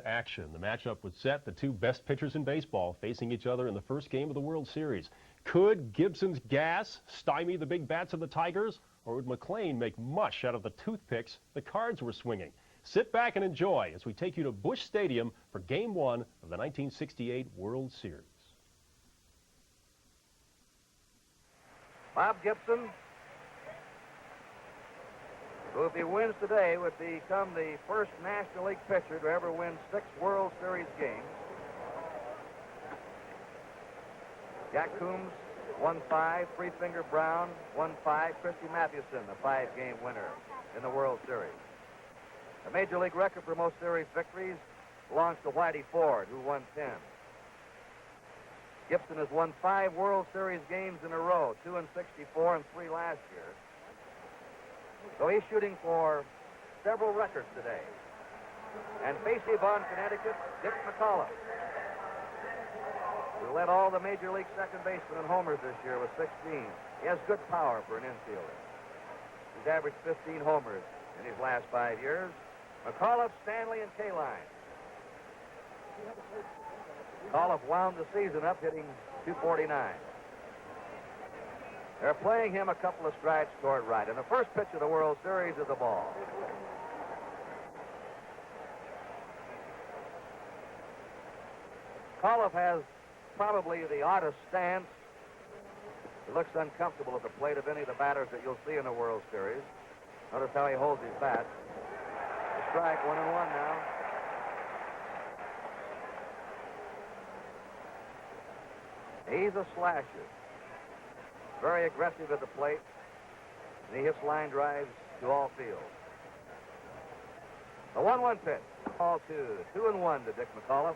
Action. The matchup was set. The two best pitchers in baseball facing each other in the first game of the World Series. Could Gibson's gas stymie the big bats of the Tigers, or would McLean make mush out of the toothpicks the Cards were swinging? Sit back and enjoy as we take you to Busch Stadium for Game 1 of the 1968 World Series. Bob Gibson, who, if he wins today, would become the first National League pitcher to ever win 6 World Series games. Jack Coombs won 5, Three-Finger Brown won 5, Christy Mathewson, the 5-game winner in the World Series. The Major League record for most series victories belongs to Whitey Ford, who won 10. Gibson has won 5 World Series games in a row, 2 in 64 and 3 last year. So he's shooting for several records today. And facing on Connecticut, Dick McCullough, who led all the Major League second basemen in homers this year with 16. He has good power for an infielder. He's averaged 15 homers in his last 5 years. McCullough, Stanley, and Kaline. McCullough wound the season up hitting .249. They're playing him a couple of strides toward right. And the first pitch of the World Series is a ball. McCullough has probably the oddest stance. He looks uncomfortable at the plate of any of the batters that you'll see in the World Series. Notice how he holds his bat. A strike, 1-1 now. He's a slasher. Very aggressive at the plate. And he hits line drives to all fields. The 1-1 pitch. Ball 2. 2-1 to Dick McCullough.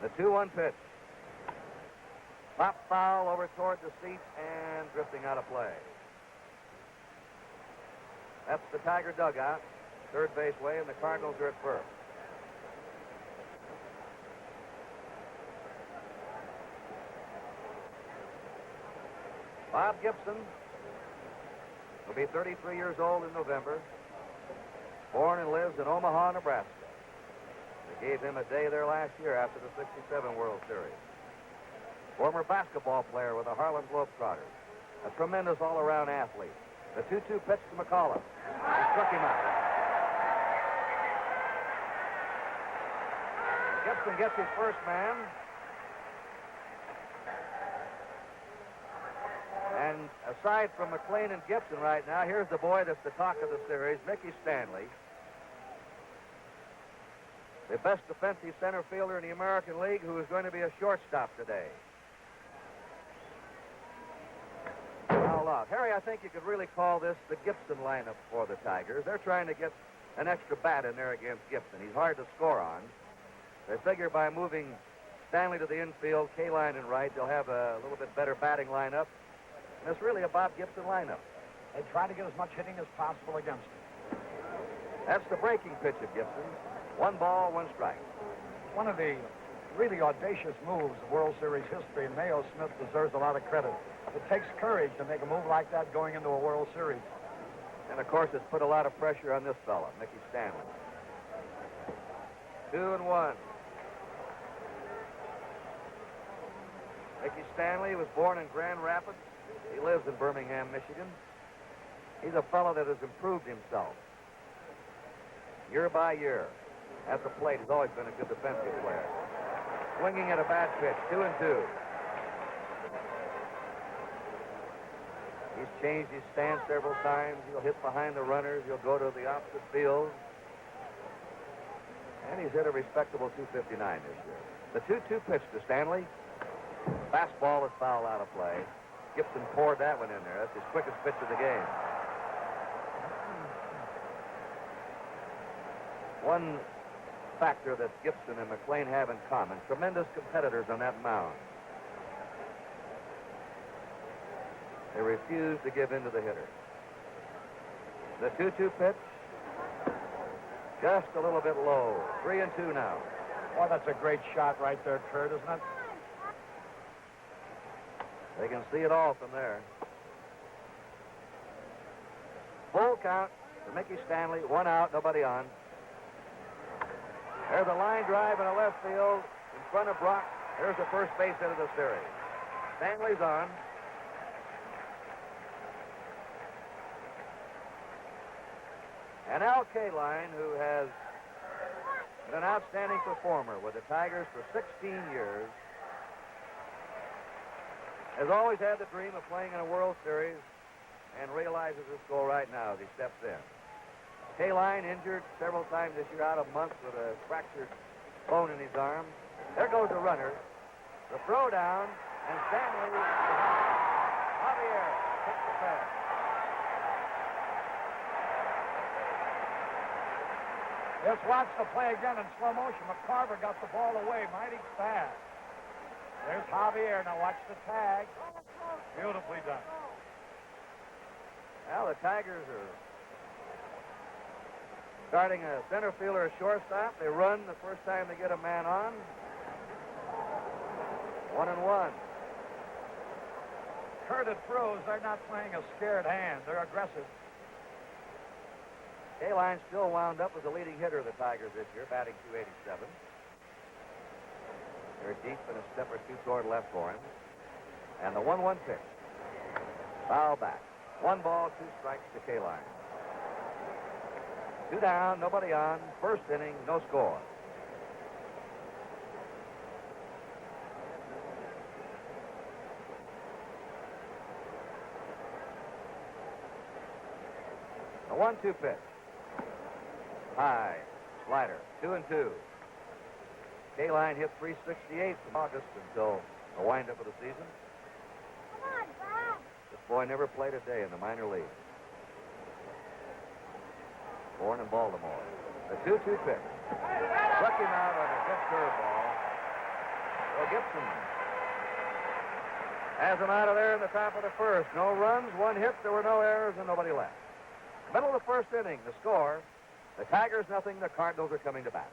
The 2-1 pitch. Pop foul over toward the seats and drifting out of play. That's the Tiger dugout. Third base way, and the Cardinals are at first. Bob Gibson will be 33 years old in November. Born and lives in Omaha, Nebraska. They gave him a day there last year after the '67 World Series. Former basketball player with the Harlem Globetrotters. A tremendous all-around athlete. The 2-2 pitch to McCullough. He struck him out. Gibson gets his first man. And aside from McLean and Gibson right now, here's the boy that's the talk of the series, Mickey Stanley. The best defensive center fielder in the American League, who is going to be a shortstop today. Foul out. Harry, I think you could really call this the Gibson lineup for the Tigers. They're trying to get an extra bat in there against Gibson. He's hard to score on. They figure by moving Stanley to the infield, Kaline in right, they'll have a little bit better batting lineup. And it's really a Bob Gibson lineup. They try to get as much hitting as possible against him. That's the breaking pitch of Gibson. 1 ball, 1 strike. One of the really audacious moves of World Series history, and Mayo Smith deserves a lot of credit. It takes courage to make a move like that going into a World Series. And, of course, it's put a lot of pressure on this fella, Mickey Stanley. 2-1. Mickey Stanley was born in Grand Rapids. He lives in Birmingham, Michigan. He's a fellow that has improved himself year by year. At the plate, he's always been a good defensive player. Swinging at a bad pitch, 2-2. He's changed his stance several times. He'll hit behind the runners. He'll go to the opposite field. And he's hit a respectable .259 this year. The 2-2 pitch to Stanley. Fastball is fouled out of play. Gibson poured that one in there. That's his quickest pitch of the game. One factor that Gibson and McLean have in common, tremendous competitors on that mound. They refuse to give in to the hitter. The 2-2 pitch, just a little bit low. 3-2 now. Boy, that's a great shot right there, Kurt, isn't it? They can see it all from there. Full count to Mickey Stanley. 1 out, nobody on. There's a line drive in a left field in front of Brock. There's the first base hit of the series. Stanley's on. And Al Kaline, who has been an outstanding performer with the Tigers for 16 years, has always had the dream of playing in a World Series and realizes his goal right now as he steps in. Kaline injured several times this year, out a month with a fractured bone in his arm. There goes the runner. The throw down, and Stanley is behind. Javier hits the pass. Just watch the play again in slow motion. McCarver got the ball away mighty fast. There's Javier. Now watch the tag. Beautifully done. Well, the Tigers are starting a center fielder, a shortstop. They run the first time they get a man on. 1-1. Curted throws. They're not playing a scared hand. They're aggressive. Kaline still wound up as the leading hitter of the Tigers this year, batting .287. They're deep and a step or two toward left for him. And the 1-1 pitch. Foul back. 1 ball, 2 strikes to Kaline. 2 down, nobody on. First inning, no score. The 1-2 pitch. High. Slider. 2-2. Kaline hit .368 from August until the windup of the season. Come on, Bob. This boy never played a day in the minor league. Born in Baltimore. The 2-2 pitch. Struck him out on a good curveball. Well, Gibson has him out of there in the top of the first. No runs, 1 hit, there were no errors, and nobody left. Middle of the first inning, the score. The Tigers nothing, the Cardinals are coming to bat.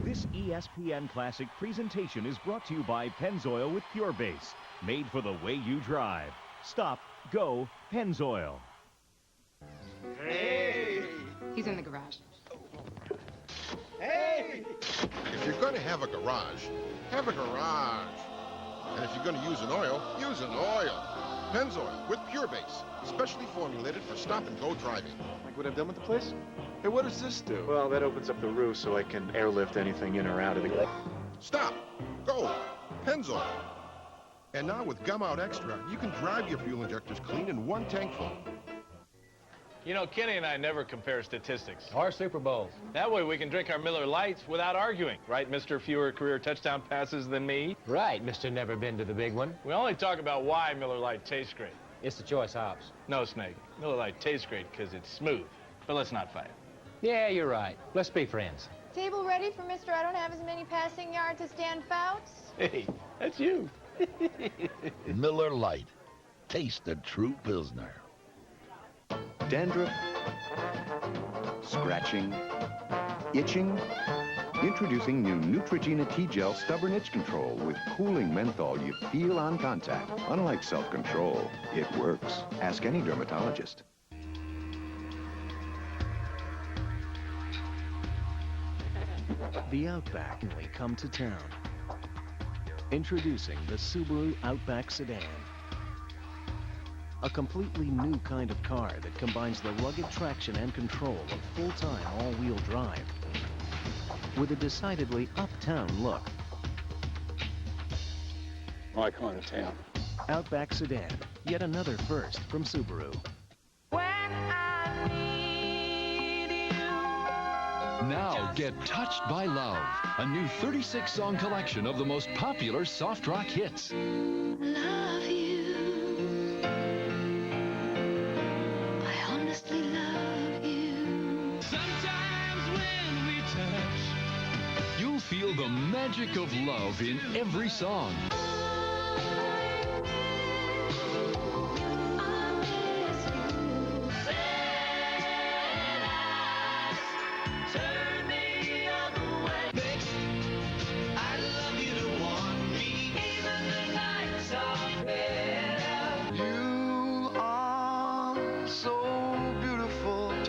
This ESPN Classic presentation is brought to you by Pennzoil with Pure Base, made for the way you drive. Stop, go, Pennzoil. Hey! He's in the garage. Hey! If you're going to have a garage, have a garage. And if you're going to use an oil, use an oil. Pennzoil with Pure Base, specially formulated for stop-and-go driving. Like what I've done with the place? Hey, what does this do? Well, that opens up the roof so I can airlift anything in or out of the... Stop. Go. Pennzoil. And now with Gum Out Extra, you can drive your fuel injectors clean in 1 tank full. You know, Kenny and I never compare statistics. Or Super Bowls. That way we can drink our Miller Lights without arguing. Right, Mr. Fewer career touchdown passes than me? Right, Mr. Never Been to the Big One. We only talk about why Miller Lite tastes great. It's the choice hops. No, Snake. Miller Lite tastes great because it's smooth. But let's not fight. Yeah, you're right. Let's be friends. Table ready for Mr. I don't have as many passing yards as Dan Fouts? Hey, that's you. Miller Lite. Taste the true Pilsner. Dandruff, scratching, itching. Introducing new Neutrogena T-Gel Stubborn Itch Control with cooling menthol you feel on contact. Unlike self-control, it works. Ask any dermatologist. The Outback when we come to town. Introducing the Subaru Outback Sedan. A completely new kind of car that combines the rugged traction and control of full-time all-wheel drive with a decidedly uptown look. My kind of town. Outback Sedan, yet another first from Subaru. Now get Touched by Love, a new 36-song collection of the most popular soft rock hits. Love you. I honestly love you. Sometimes when we touch, you'll feel the magic of love in every song.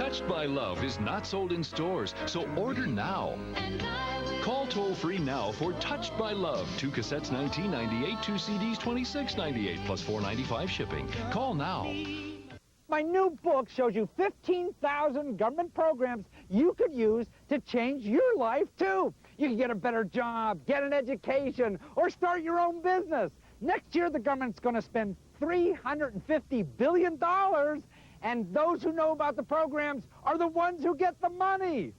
Touched by Love is not sold in stores, so order now. Call toll-free now for Touched by Love. 2 cassettes $19.98, 2 CDs $26.98, plus $4.95 shipping. Call now. My new book shows you 15,000 government programs you could use to change your life, too. You can get a better job, get an education, or start your own business. Next year, the government's going to spend $350 billion, and those who know about the programs are the ones who get the money.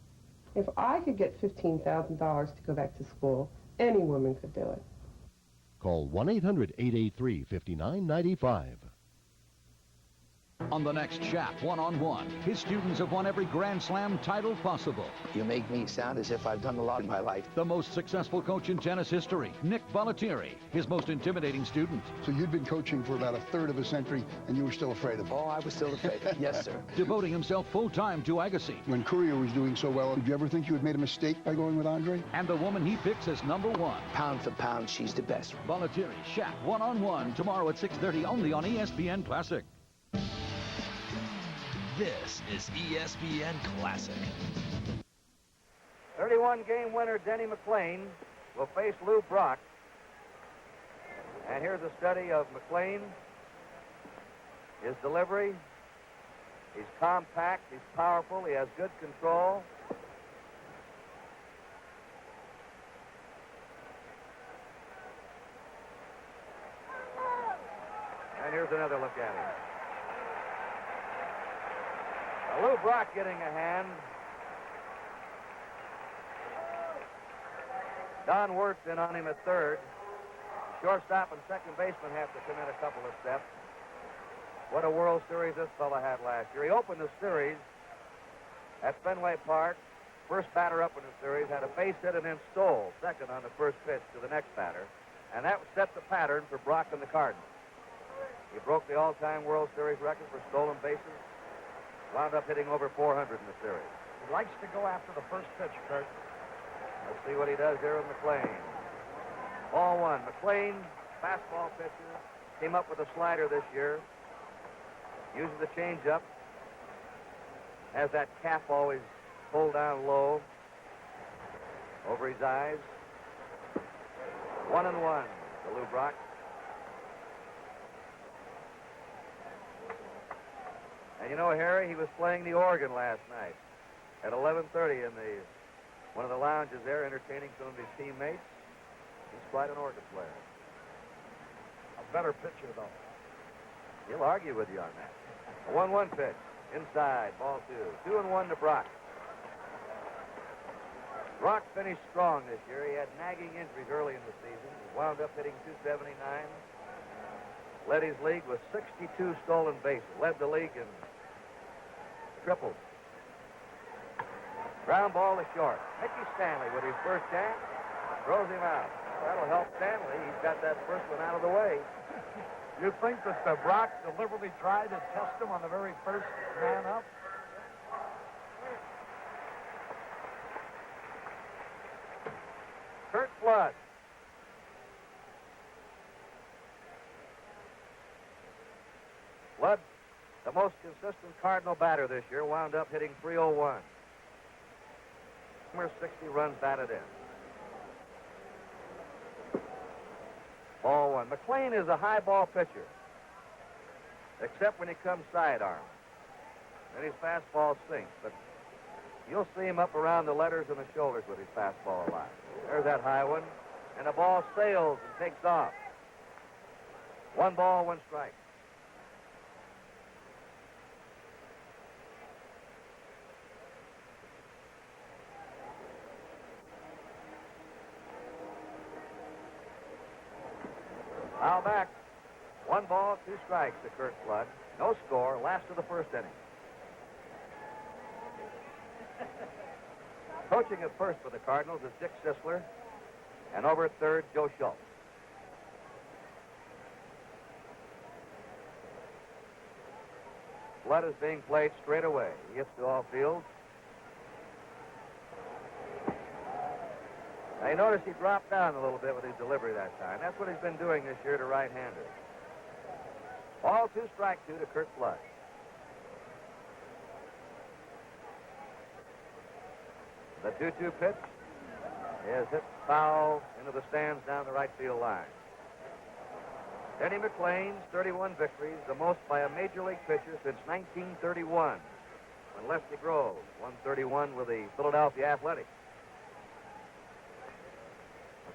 If I could get $15,000 to go back to school, any woman could do it. Call 1-800-883-5995. On the next Shaft One-on-One, his students have won every Grand Slam title possible. You make me sound as if I've done a lot in my life. The most successful coach in tennis history, Nick Bollettieri, his most intimidating student. So you'd been coaching for about a third of a century, and you were still afraid of him? Oh, I was still afraid of him. Yes, sir. Devoting himself full-time to Agassi. When Courier was doing so well, did you ever think you had made a mistake by going with Andre? And the woman he picks as number one. Pound for pound, she's the best. Bollettieri, Shaft One-on-One, tomorrow at 6:30 only on ESPN Classic. This is ESPN Classic. 31-game winner Denny McLean will face Lou Brock. And here's a study of McLean. His delivery. He's compact. He's powerful. He has good control. And here's another look at him. Lou Brock getting a hand. Don Wirtz in on him at third. Shortstop and second baseman have to come in a couple of steps. What a World Series this fella had last year. He opened the series at Fenway Park. First batter up in the series had a base hit and then stole second on the first pitch to the next batter. And that set the pattern for Brock and the Cardinals. He broke the all-time World Series record for stolen bases. Wound up hitting over 400 in the series. He likes to go after the first pitch, Kurt. Let's see what he does here with McLean. Ball one. McLean, fastball pitcher, came up with a slider this year. Uses the changeup. Has that cap always pulled down low over his eyes. 1-1 to Lou Brock. And you know, Harry, he was playing the organ last night at 11:30 in one of the lounges there, entertaining some of his teammates. He's quite an organ player. A better pitcher, though. He'll argue with you on that. A 1-1 pitch. Inside, ball two. 2-1 to Brock. Brock finished strong this year. He had nagging injuries early in the season. He wound up hitting .279. Led his league with 62 stolen bases. Led the league in triples. Ground ball to short. Mickey Stanley with his first chance throws him out. That'll help Stanley. He's got that first one out of the way. You think that Brock deliberately tried to test him on the very first man up? Kurt Flood. Flood, the most consistent Cardinal batter this year, wound up hitting .301. 60 runs batted in. Ball one. McLean is a high ball pitcher, except when he comes sidearm. Then his fastball sinks, but you'll see him up around the letters and the shoulders with his fastball a lot. There's that high one, and the ball sails and takes off. 1 ball, 1 strike. Foul back. 1 ball, 2 strikes to Kurt Flood. No score. Last of the first inning. Coaching at first for the Cardinals is Dick Sisler. And over at third, Joe Schultz. Flood is being played straight away. He gets to all fields. Now, you notice he dropped down a little bit with his delivery that time. That's what he's been doing this year to right-handers. Ball 2, strike 2 to Kurt Flood. The 2-2 pitch is hit foul into the stands down the right field line. Denny McLain's 31 victories, the most by a major league pitcher since 1931, when Lefty Grove won 31 with the Philadelphia Athletics.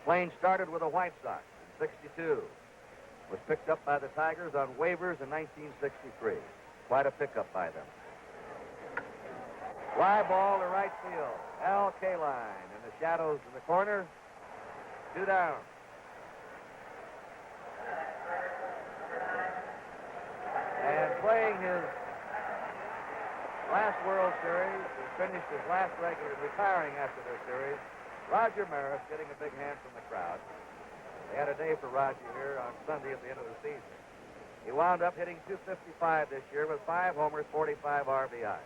McLain started with the White Sox in '62. Was picked up by the Tigers on waivers in 1963. Quite a pickup by them. Fly ball to right field. Al Kaline in the shadows in the corner. 2 down. And playing his last World Series, has finished his last regular, retiring after their series, Roger Maris getting a big hand from the crowd. They had a day for Roger here on Sunday at the end of the season. He wound up hitting .255 this year with 5 homers, 45 RBIs.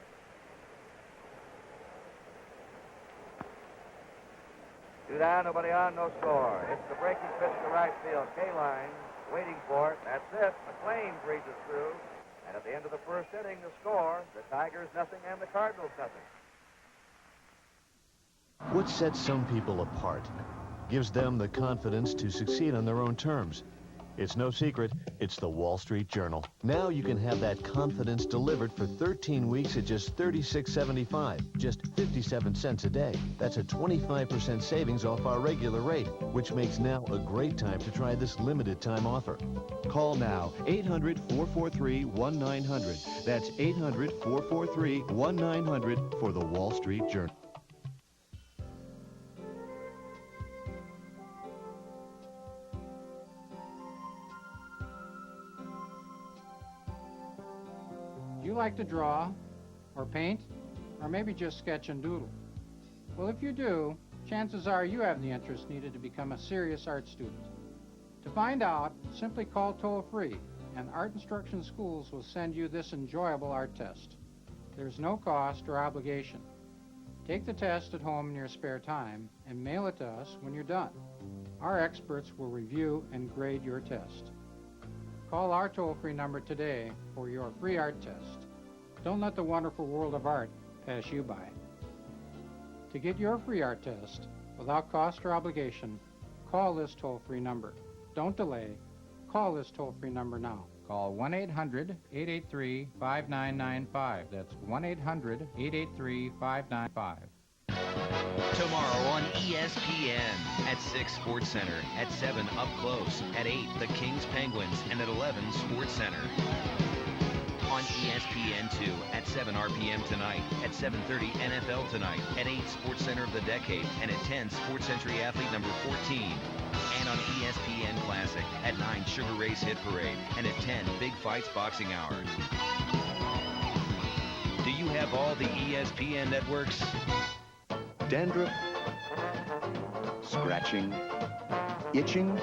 Two down, nobody on, no score. It's the breaking pitch to right field. Kaline waiting for it. That's it. McLain breezes through. And at the end of the first inning, the score, the Tigers nothing and the Cardinals nothing. What sets some people apart gives them the confidence to succeed on their own terms. It's no secret, it's the Wall Street Journal. Now you can have that confidence delivered for 13 weeks at just $36.75, just 57 cents a day. That's a 25% savings off our regular rate, which makes now a great time to try this limited time offer. Call now, 800-443-1900. That's 800-443-1900 for the Wall Street Journal. You like to draw, or paint, or maybe just sketch and doodle? Well, if you do, chances are you have the interest needed to become a serious art student. To find out, simply call toll-free, and Art Instruction Schools will send you this enjoyable art test. There's no cost or obligation. Take the test at home in your spare time and mail it to us when you're done. Our experts will review and grade your test. Call our toll-free number today for your free art test. Don't let the wonderful world of art pass you by. To get your free art test, without cost or obligation, call this toll-free number. Don't delay. Call this toll-free number now. Call 1-800-883-5995. That's 1-800-883-5995. Tomorrow on ESPN at 6 Sports Center, at 7 Up Close, at 8 the Kings Penguins, and at 11 Sports Center. On ESPN2 at 7 RPM tonight, at 7:30 NFL Tonight, at 8 Sports Center of the Decade, and at 10 Sports Century Athlete number 14. And on ESPN Classic at 9 Sugar Ray's Hit Parade, and at 10 Big Fights Boxing Hour. Do you have all the ESPN networks? Dandruff, scratching, itching.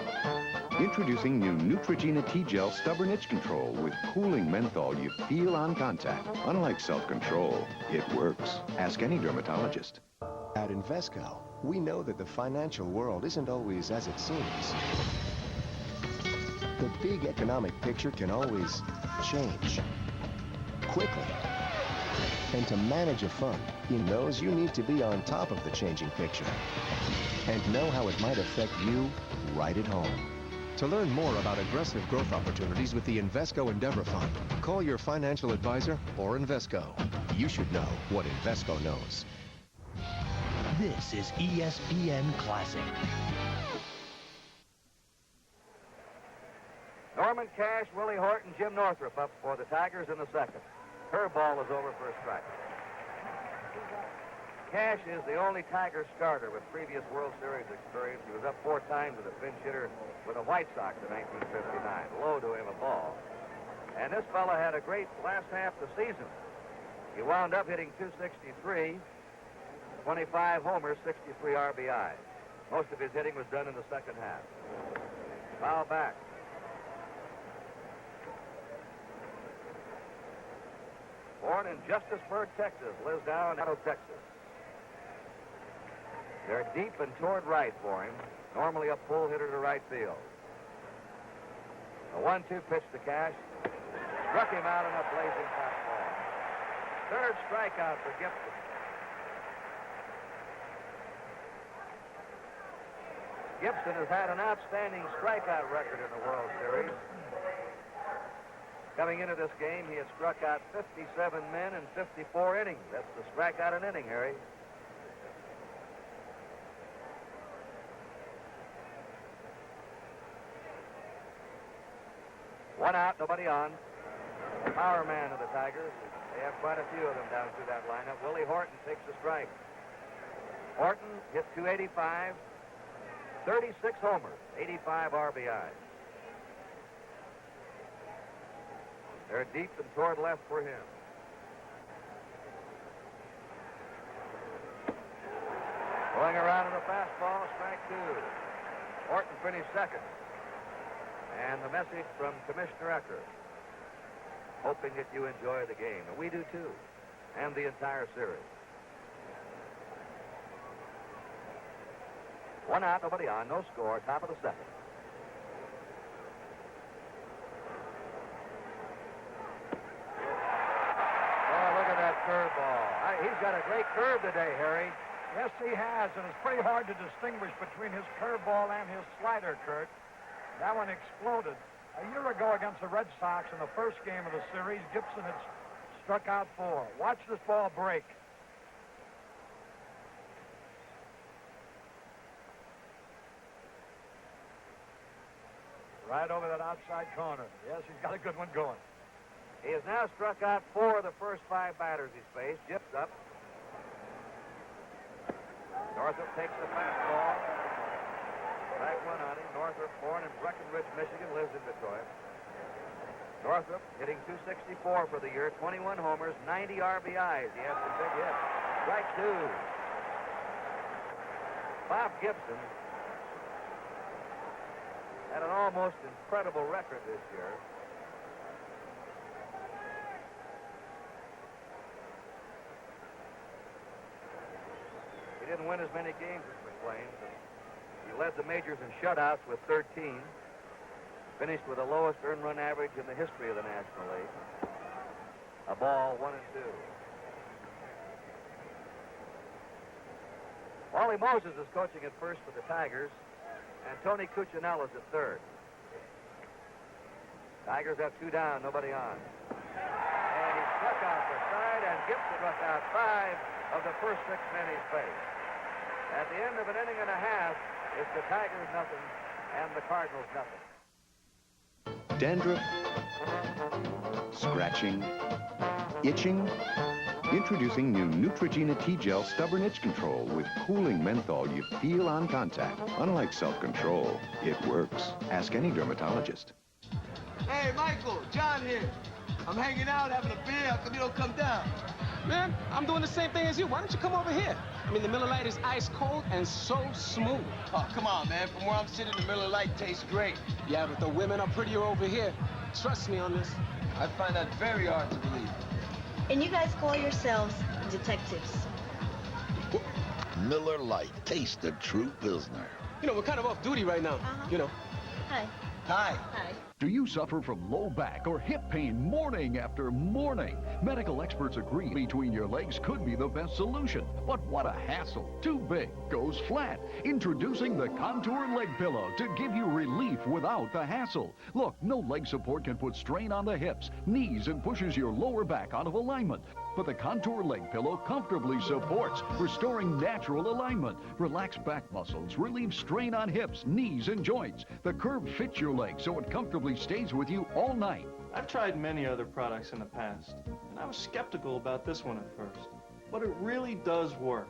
Introducing new Neutrogena T-Gel Stubborn Itch Control with cooling menthol you feel on contact. Unlike self-control, it works. Ask any dermatologist. At Invesco, we know that the financial world isn't always as it seems. The big economic picture can always change quickly. And to manage a fund, he knows you need to be on top of the changing picture and know how it might affect you right at home. To learn more about aggressive growth opportunities with the Invesco Endeavor Fund, call your financial advisor or Invesco. You should know what Invesco knows. This is ESPN Classic. Norman Cash, Willie Horton, Jim Northrup up for the Tigers in the second. Curveball is over for a strike. Cash is the only Tiger starter with previous World Series experience. He was up 4 times as a pinch hitter with the White Sox in 1959. Low to him a ball. And this fella had a great last half of the season. He wound up hitting .263, 25 homers, 63 RBIs. Most of his hitting was done in the second half. Foul back. Born in Justisburg, Texas, lives down in Texas. They're deep and toward right for him. Normally a pull hitter to right field. A 1-2 pitch to Cash. Struck him out on a blazing fastball. Third strikeout for Gibson. Gibson has had an outstanding strikeout record in the World Series. Coming into this game, he had struck out 57 men in 54 innings. That's the strikeout an inning, Harry. One out, nobody on. The power man of the Tigers. They have quite a few of them down through that lineup. Willie Horton takes the strike. Horton hit .285, 36 homers, 85 RBIs. They're deep and toward left for him. Going around in a fastball, strike two. Horton finished second. And the message from Commissioner Ecker, hoping that you enjoy the game. And we do too, and the entire series. One out, nobody on, no score, top of the second. Oh, look at that curveball. He's got a great curve today, Harry. Yes, he has, and it's pretty hard to distinguish between his curveball and his slider, Kurt. That one exploded. A year ago against the Red Sox in the first game of the series, Gibson had struck out 4. Watch this ball break. Right over that outside corner. Yes, he's got a good one going. He has now struck out 4 of the first 5 batters he's faced. Jips up. Northrop takes the fastball. Strike one on him. Northrop, born in Breckenridge, Michigan, lives in Detroit. Northrop hitting .264 for the year, 21 homers, 90 RBIs. He has some big hits. Strike two. Bob Gibson had an almost incredible record this year. He didn't win as many games as McLean, but he led the majors in shutouts with 13. Finished with the lowest earned run average in the history of the National League. A ball, 1-2. Wally Moses is coaching at first for the Tigers, and Tony Cuccinell is at third. Tigers have 2 down, nobody on. And he struck out the side, and Gibson struck out 5 of the first 6 men he's faced. At the end of an inning and a half, it's the Tigers nothing and the Cardinals nothing. Dandruff, scratching, itching. Introducing new Neutrogena T-Gel Stubborn Itch Control with cooling menthol you feel on contact. Unlike self-control, it works. Ask any dermatologist. Hey, Michael, John here. I'm hanging out, having a beer. How come you don't come down? Man, I'm doing the same thing as you. Why don't you come over here? I mean, the Miller Lite is ice cold and so smooth. Oh, come on, man. From where I'm sitting, the Miller Lite tastes great. Yeah, but the women are prettier over here. Trust me on this. I find that very hard to believe. And you guys call yourselves detectives. Miller Lite. Taste the true Pilsner. You know, we're kind of off duty right now. You know. Hi. Hi. Hi. Do you suffer from low back or hip pain morning after morning? Medical experts agree between your legs could be the best solution. But what a hassle. Too big goes flat. Introducing the Contour Leg Pillow to give you relief without the hassle. Look, no leg support can put strain on the hips, knees, and pushes your lower back out of alignment. But the Contour Leg Pillow comfortably supports, restoring natural alignment. Relax back muscles, relieve strain on hips, knees, and joints. The curve fits your leg so it comfortably stays with you all night. I've tried many other products in the past, and I was skeptical about this one at first, but it really does work.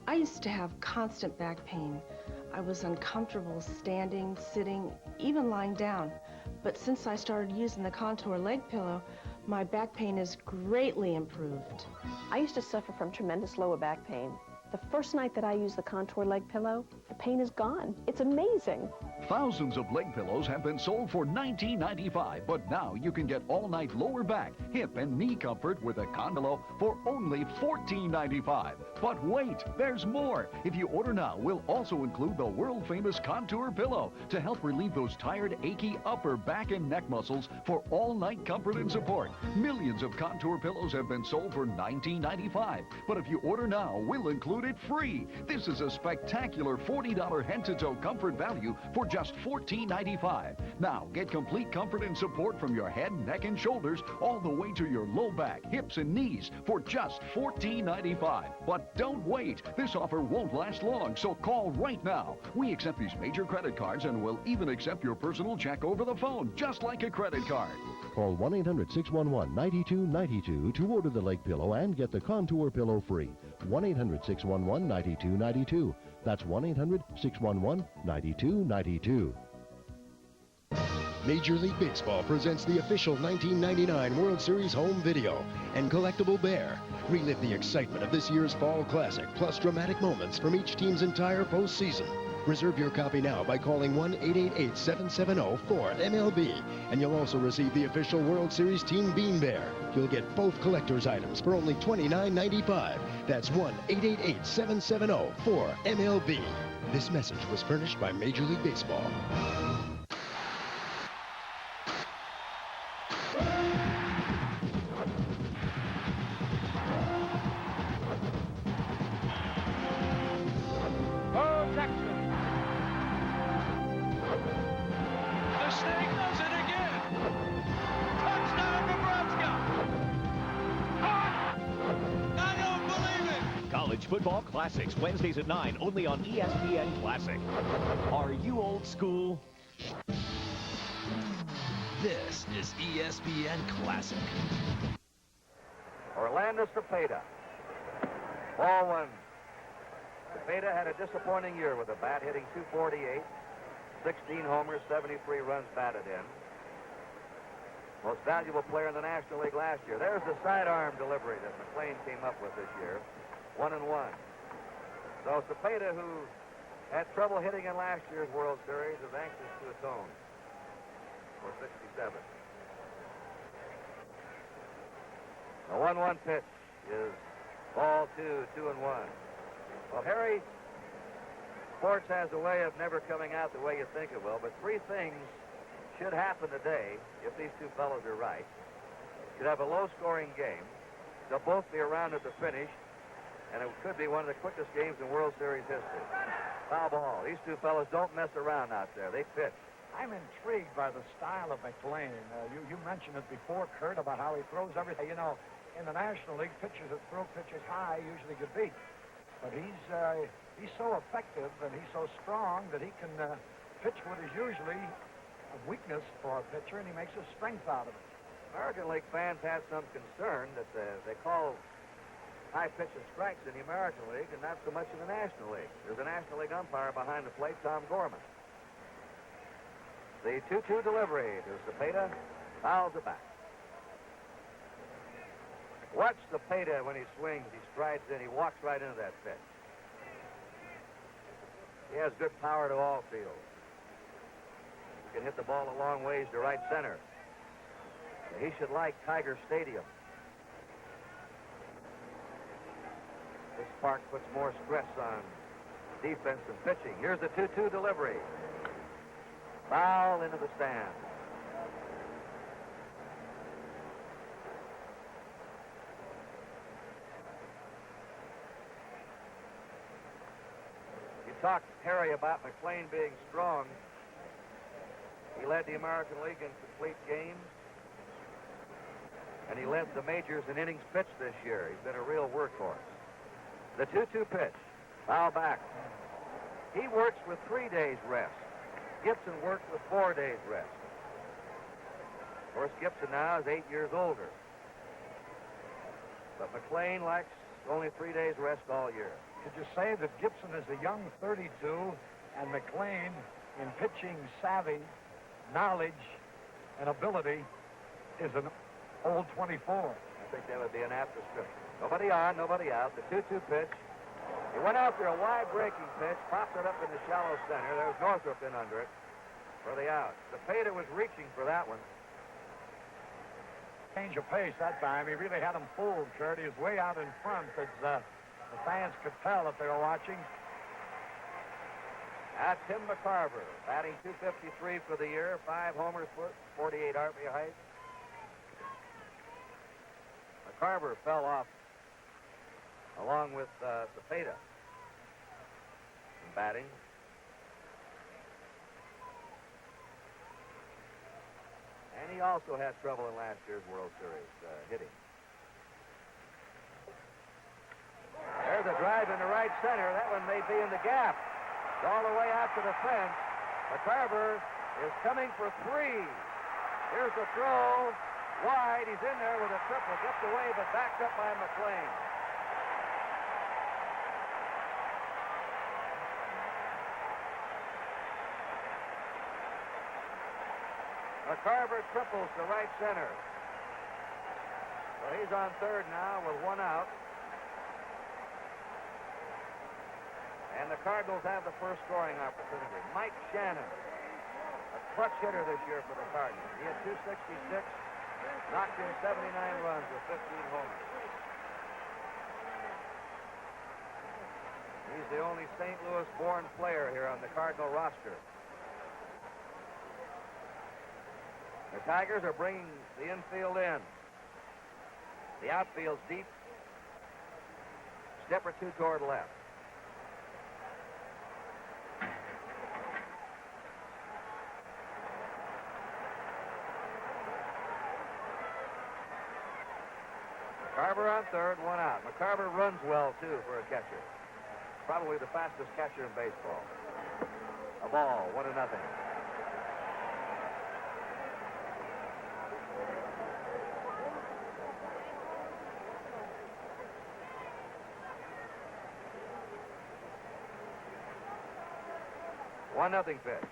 I used to have constant back pain. I was uncomfortable standing, sitting, even lying down. But since I started using the Contour Leg Pillow, my back pain is greatly improved. I used to suffer from tremendous lower back pain. The first night that I used the Contour Leg Pillow, the pain is gone. It's amazing. Thousands of leg pillows have been sold for $19.95, but now you can get all-night lower back, hip, and knee comfort with a Condilo for only $14.95. But wait, there's more. If you order now, we'll also include the world-famous Contour pillow to help relieve those tired, achy upper back and neck muscles for all-night comfort and support. Millions of Contour pillows have been sold for $19.95, but if you order now, we'll include it free. This is a spectacular $40 head-to-toe comfort value for just $14.95. Now, get complete comfort and support from your head, neck, and shoulders all the way to your low back, hips, and knees for just $14.95. But don't wait. This offer won't last long, so call right now. We accept these major credit cards and will even accept your personal check over the phone, just like a credit card. Call 1-800-611-9292 to order the leg pillow and get the Contour pillow free. 1-800-611-9292. That's 1-800-611-9292. Major League Baseball presents the official 1999 World Series home video and collectible bear. Relive the excitement of this year's Fall Classic, plus dramatic moments from each team's entire postseason. Reserve your copy now by calling 1-888-770-4MLB, and you'll also receive the official World Series Team Bean Bear. You'll get both collector's items for only $29.95. That's 1-888-770-4MLB. This message was furnished by Major League Baseball. Football Classics, Wednesdays at 9, only on ESPN Classic. Are you old school? This is ESPN Classic. Orlando Cepeda. Ball one. Cepeda had a disappointing year with a bat, hitting .248, 16 homers, 73 runs batted in. Most valuable player in the National League last year. There's the sidearm delivery that McLean came up with this year. 1-1. So Cepeda, who had trouble hitting in last year's World Series, is anxious to atone for 67. The 1-1 pitch is ball 2, 2-1. Well, Harry, sports has a way of never coming out the way you think it will, but three things should happen today if these two fellows are right. Should have a low-scoring game. They'll both be around at the finish. And it could be one of the quickest games in World Series history. Foul ball. These two fellows don't mess around out there. They pitch. I'm intrigued by the style of McLean. You mentioned it before, Kurt, about how he throws everything. You know, in the National League, pitchers that throw pitches high usually get beat. But he's so effective and he's so strong that he can pitch what is usually a weakness for a pitcher, and he makes a strength out of it. American League fans had some concern that they call high pitch and strikes in the American League and not so much in the National League. There's a National League umpire behind the plate, Tom Gorman. The 2-2 delivery to Cepeda, fouls it back. Watch Cepeda when he swings, he strides in, he walks right into that pitch. He has good power to all fields. He can hit the ball a long ways to right center. He should like Tiger Stadium. This park puts more stress on defense and pitching. Here's the 2-2 delivery. Foul into the stand. You talked, Harry, about McLean being strong. He led the American League in complete games. And he led the majors in innings pitched this year. He's been a real workhorse. The 2-2 pitch. Foul back. He works with 3 days rest. Gibson works with 4 days rest. Of course, Gibson now is 8 years older. But McLean likes only 3 days rest all year. Could you say that Gibson is a young 32 and McLean, in pitching savvy, knowledge, and ability, is an old 24? I think that would be an apt description. Nobody on, nobody out. The 2-2 pitch. He went out there, a wide breaking pitch, popped it up in the shallow center. There was Northrup in under it. for the out. Cepeda was reaching for that one. Change of pace that time. He really had him fooled, Kurt. He was way out in front, as the fans could tell if they were watching. That's Tim McCarver, batting .253 for the year, 5 homers, 48 RBI. McCarver fell off along with Cepeda in batting. And he also had trouble in last year's World Series hitting. There's a drive into right center. That one may be in the gap. It's all the way out to the fence. McCarver is coming for 3. Here's the throw. Wide. He's in there with a triple. Gets away, but backed up by McLean. McCarver triples to right center. So he's on third now with 1 out. And the Cardinals have the first scoring opportunity. Mike Shannon, a clutch hitter this year for the Cardinals. He had .266, knocked in 79 runs with 15 homers. He's the only St. Louis-born player here on the Cardinal roster. The Tigers are bringing the infield in. The outfield's deep. Step or 2 toward left. McCarver on third, 1 out. McCarver runs well, too, for a catcher. Probably the fastest catcher in baseball. A ball, 1-0. One nothing pitch.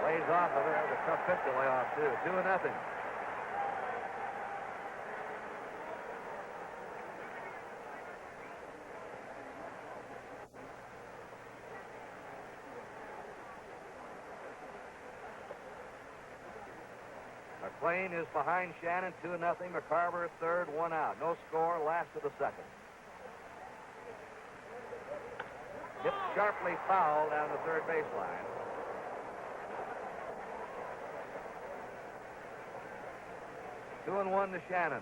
Lays off of there. The tough pitch to lay off, too. 2-0. McLean is behind Shannon, 2-0. McCarver third, 1 out. No score, last of the second. Hit sharply foul down the third baseline. Two and 1 to Shannon.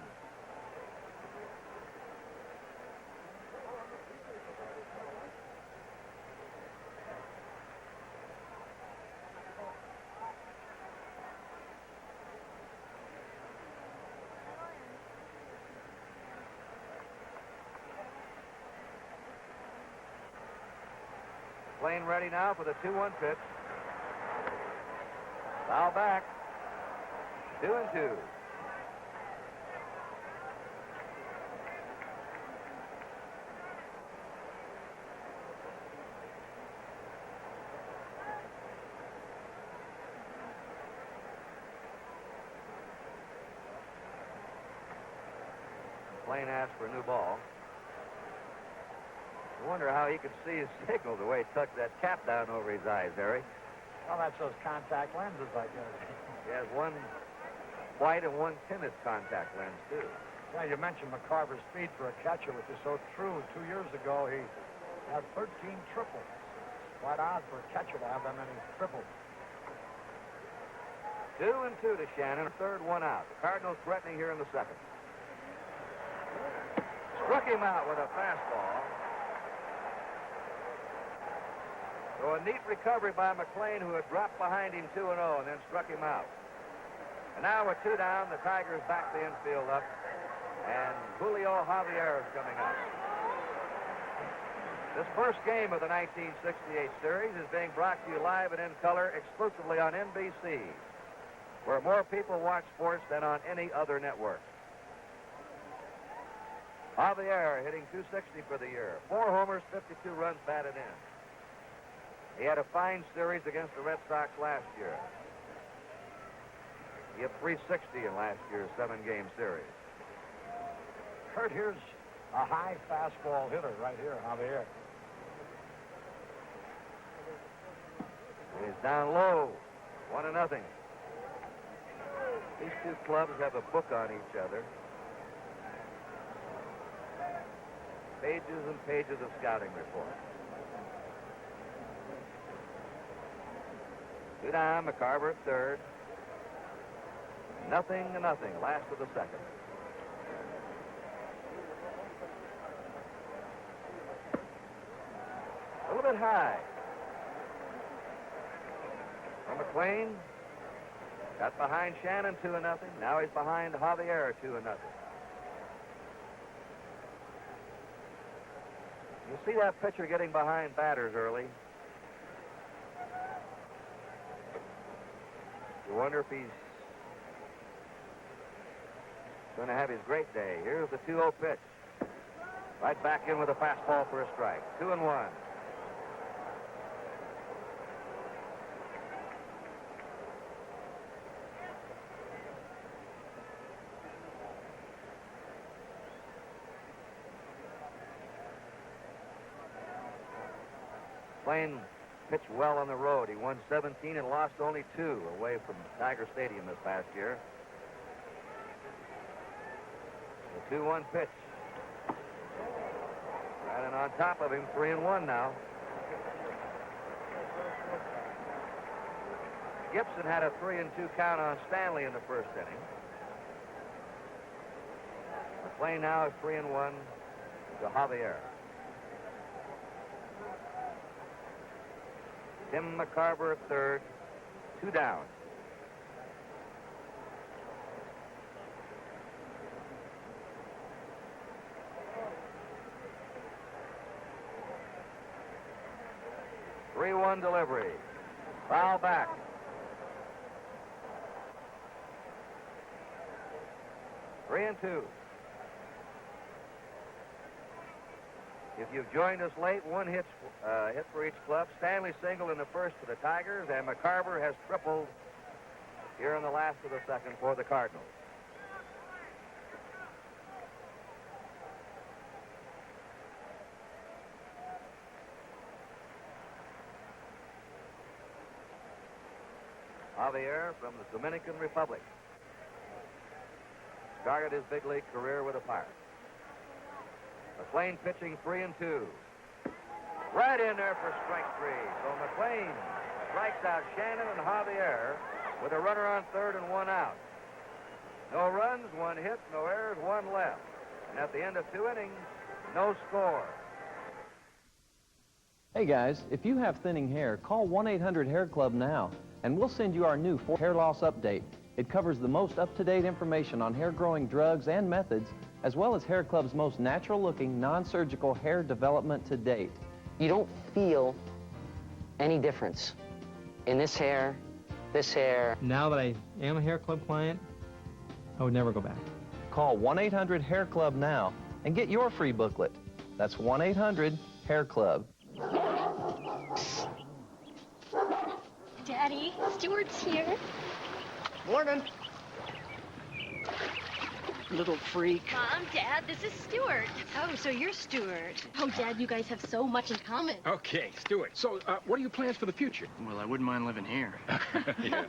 McLean ready now for the 2-1 pitch. Foul back. 2-2. McLean asked for a new ball. I wonder how he could see his signal the way he tucked that cap down over his eyes, Harry. Well, that's those contact lenses, I guess. He has one white and one tinted contact lens, too. Yeah, you mentioned McCarver's speed for a catcher, which is so true. 2 years ago, he had 13 triples. Quite odd for a catcher to have that many triples. 2-2 to Shannon, third, 1 out. The Cardinals threatening here in the second. Struck him out with a fastball. So a neat recovery by McLean, who had dropped behind him 2-0 and then struck him out. And now with 2 down, the Tigers back the infield up, and Julio Javier is coming up. This first game of the 1968 series is being brought to you live and in color exclusively on NBC, where more people watch sports than on any other network. Javier hitting .260 for the year. 4 homers, 52 runs batted in. He had a fine series against the Red Sox last year. He had .360 in last year's 7-game series. Kurt, here's a high fastball hitter right here, Javier. He's down low. 1-0. These two clubs have a book on each other. Pages and pages of scouting reports. 2 down, McCarver at third. 0-0, last of the second. A little bit high. From McLean, got behind Shannon 2-0. Now he's behind Javier 2-0. You see that pitcher getting behind batters early. You wonder if he's going to have his great day. Here's the 2-0 pitch. Right back in with a fastball for a strike. 2-1. McLean pitched well on the road. He won 17 and lost only 2 away from Tiger Stadium this past year. The 2-1 pitch. Right and on top of him, 3-1 now. Gibson had a 3-2 count on Stanley in the first inning. McLean now is 3-1 to Javier. Tim McCarver at third, 2 down. Three-one delivery. Foul back. Three and 2. If you've joined us late, 1 hit for each club. Stanley singled in the first for the Tigers, and McCarver has tripled here in the last of the second for the Cardinals. Javier from the Dominican Republic started his big league career with the Pirates. McLean pitching 3-2. Right in there for strike 3. So McLean strikes out Shannon and Javier with a runner on third and 1 out. No runs, 1 hit, no errors, 1 left. And at the end of 2 innings, no score. Hey guys, if you have thinning hair, call 1-800-HAIR CLUB now, and we'll send you our new hair loss update. It covers the most up-to-date information on hair growing drugs and methods, as well as Hair Club's most natural-looking, non-surgical hair development to date. You don't feel any difference in this hair, this hair. Now that I am a Hair Club client, I would never go back. Call 1-800-HAIR CLUB now and get your free booklet. That's 1-800-HAIR CLUB. Daddy, Stuart's here. Morning. Little freak. Mom, Dad, this is Stuart. Oh, so you're Stuart. Oh, Dad, you guys have so much in common. Okay, Stuart. So, what are your plans for the future? Well, I wouldn't mind living here. Yeah.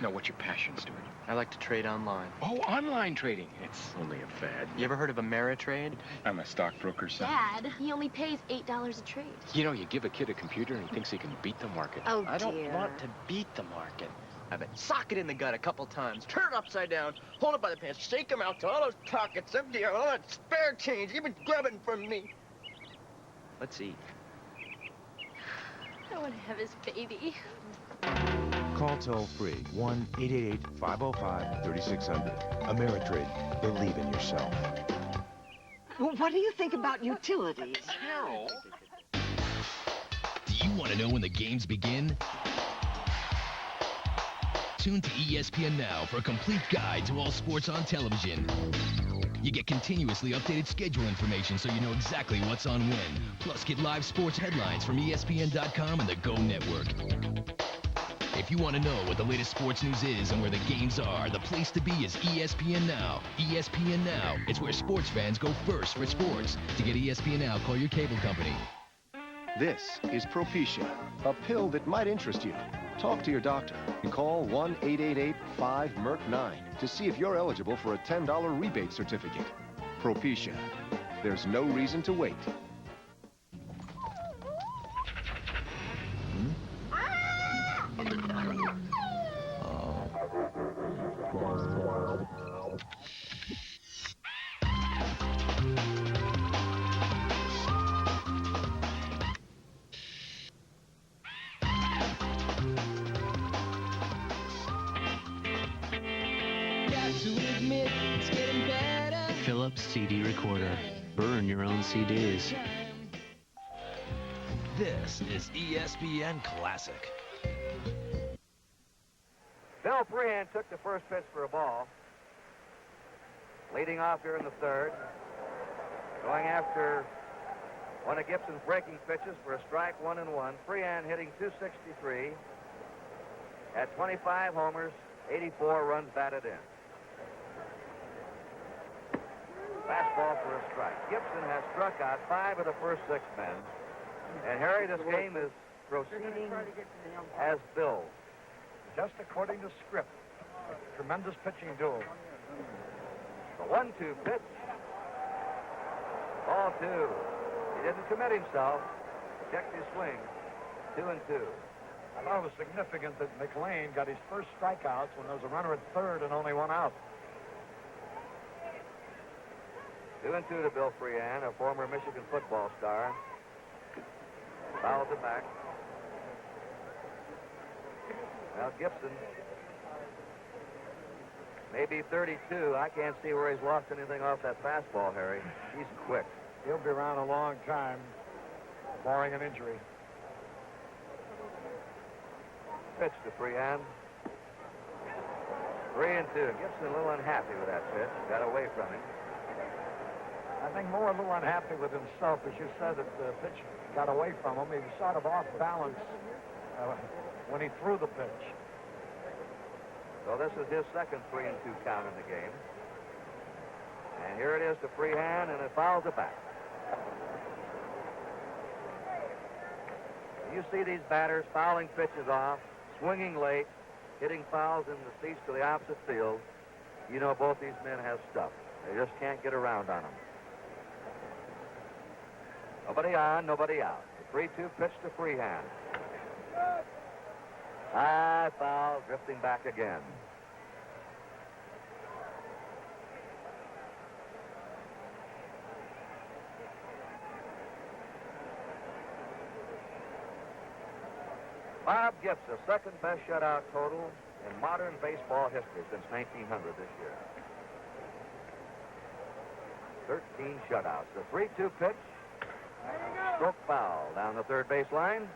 No, what's your passion, Stuart? I like to trade online. Oh, online trading. It's only a fad. You ever heard of Ameritrade? I'm a stockbroker, son. Dad, he only pays $8 a trade. You know, you give a kid a computer and he thinks he can beat the market. Oh, I don't want to beat the market. I've been sock it in the gut a couple times, turn it upside down, hold it by the pants, shake him out till all those pockets empty, all that spare change you've been grabbing from me. Let's eat. I want to have his baby. Call toll-free 1-888-505-3600. Ameritrade. Believe in yourself. Well, what do you think about utilities? Carol? Do you want to know when the games begin? Tune to ESPN Now for a complete guide to all sports on television. You get continuously updated schedule information so you know exactly what's on when. Plus, get live sports headlines from ESPN.com and the Go Network. If you want to know what the latest sports news is and where the games are, the place to be is ESPN Now. ESPN Now. It's where sports fans go first for sports. To get ESPN Now, call your cable company. This is Propecia, a pill that might interest you. Talk to your doctor and call 1-888-5-MERC-9 to see if you're eligible for a $10 rebate certificate. Propecia. There's no reason to wait. Philips CD recorder. Burn your own CDs. This is ESPN Classic. Bill Freehan took the first pitch for a ball. Leading off here in the third. Going after one of Gibson's breaking pitches for a strike, 1-1. Freehan hitting .263 at 25 homers, 84 runs batted in. Fastball for a strike. Gibson has struck out 5 of the first 6 men. And Harry, this game is proceeding as Bill. Just according to script. A tremendous pitching duel. The 1-2 pitch. Ball 2. He didn't commit himself. Checked his swing. 2-2. I thought it was significant that McLean got his first strikeouts when there was a runner at third and only 1 out. 2-2 to Bill Freehan, a former Michigan football star. Fouls it back. Well, Gibson, maybe 32. I can't see where he's lost anything off that fastball, Harry. He's quick. He'll be around a long time, barring an injury. Pitch to Freehan. 3-2. Gibson a little unhappy with that pitch. Got away from him. I think more a little unhappy with himself, as you said, that the pitch got away from him. He was sort of off balance when he threw the pitch. So this is his second 3-2 count in the game. And here it is to Freehan, and it fouls it back. You see these batters fouling pitches off, swinging late, hitting fouls in the seats to the opposite field. You know both these men have stuff. They just can't get around on them. Nobody on, nobody out. The 3-2 pitch to Freehan. High foul, drifting back again. Bob Gibbs, the second best shutout total in modern baseball history since 1900 this year. 13 shutouts. The 3-2 pitch. Stroke foul down the third base line.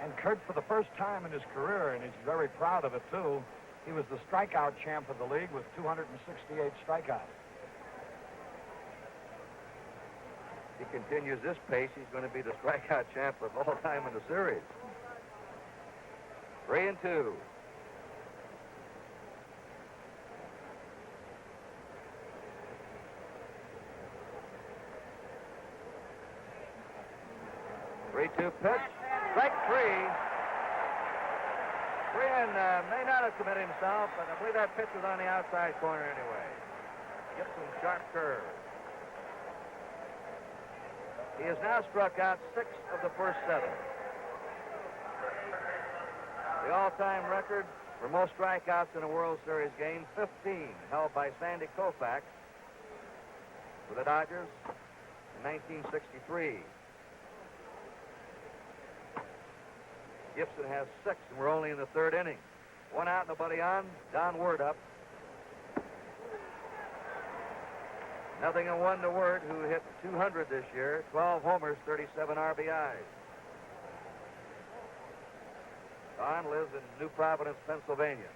And Kurt, for the first time in his career, and he's very proud of it, too, he was the strikeout champ of the league with 268 strikeouts. If he continues this pace, he's going to be the strikeout champ of all time in the series. 3-2. Pitch, strike 3. Freehan may not have committed himself, but I believe that pitch was on the outside corner anyway. Gibson sharp curve. He has now struck out 6 of the first 7. The all-time record for most strikeouts in a World Series game, 15, held by Sandy Koufax for the Dodgers in 1963. Gibson has 6, and we're only in the third inning. 1 out, nobody on. Don Word up. Nothing in 1 to Word, who hit 200 this year, 12 homers, 37 RBIs. Don lives in New Providence, Pennsylvania.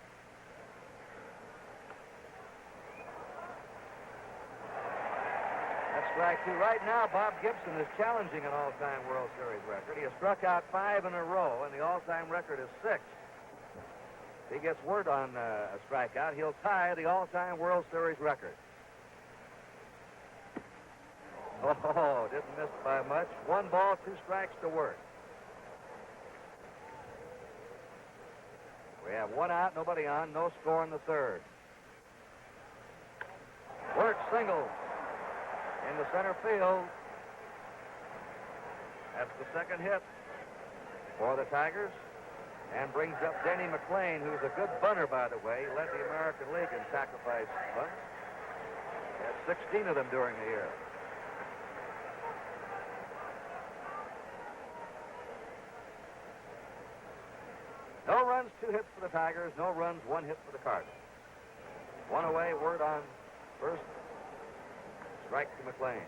That's strike 2. Right now, Bob Gibson is challenging an all-time World Series record. He has struck out 5 in a row, and the all-time record is 6. If he gets word on a strikeout, he'll tie the all-time World Series record. Oh, didn't miss by much. 1 ball, 2 strikes to Word. have one out, nobody on, no score in the third. Work single into center field. That's the second hit for the Tigers, and brings up Denny McLean, who's a good bunter, by the way. He led the American League in sacrifice bunts. He had 16 of them during the year. No runs, 2 hits for the Tigers. No runs, 1 hit for the Cardinals. 1 away, word on first. Strike to McLean.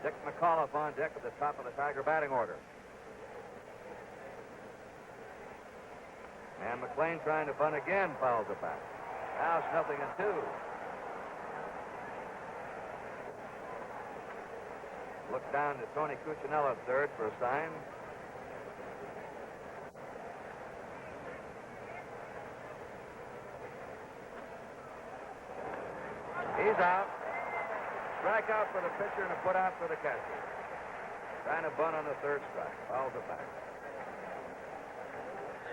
Dick McAuliffe on deck at the top of the Tiger batting order. And McLean trying to bunt again, fouls it back. Now it's 0-2. Look down to Tony Cuccinella, third, for a sign. He's out. Strikeout for the pitcher and a put out for the catcher. Trying to bunt on the third strike. Fouls it back.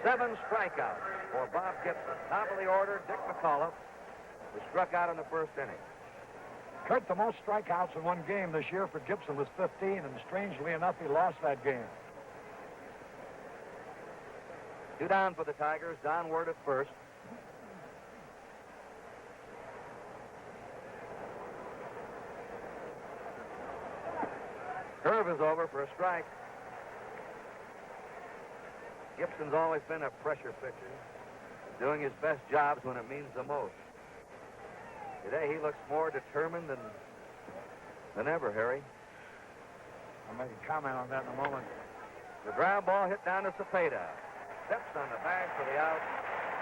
7 strikeouts for Bob Gibson. Top of the order, Dick McAuliffe, who struck out in the first inning. Kurt, the most strikeouts in one game this year for Gibson was 15, and strangely enough, he lost that game. 2 down for the Tigers. Don Ward at first. Curve is over for a strike. Gibson's always been a pressure pitcher, doing his best jobs when it means the most. Today, he looks more determined than ever, Harry. I'll make a comment on that in a moment. The ground ball hit down to Cepeda. Steps on the bag for the out,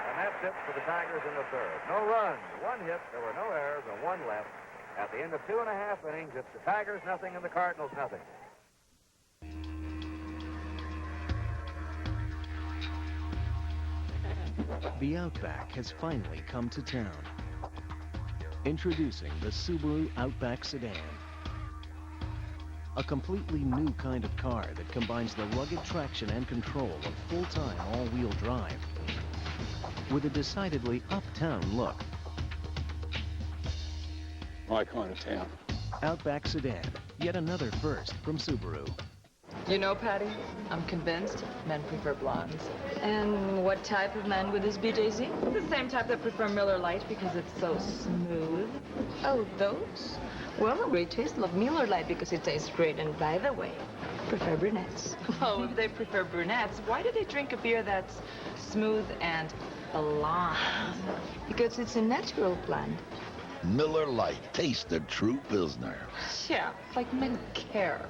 and that's it for the Tigers in the third. No runs, 1 hit, there were no errors, and 1 left. At the end of 2.5 innings, it's the Tigers nothing and the Cardinals nothing. The Outback has finally come to town. Introducing the Subaru Outback Sedan. A completely new kind of car that combines the rugged traction and control of full-time all-wheel drive with a decidedly uptown look. My kind of town. Outback Sedan, yet another first from Subaru. You know, Patty, I'm convinced men prefer blondes. And what type of man would this be, Daisy? The same type that prefer Miller Lite because it's so smooth. Oh, those? Well, a great taste love Miller Lite because it tastes great. And by the way, prefer brunettes. Oh, if they prefer brunettes, why do they drink a beer that's smooth and blonde? Because it's a natural blonde. Miller Lite. Taste the true Pilsner. Yeah, like men care.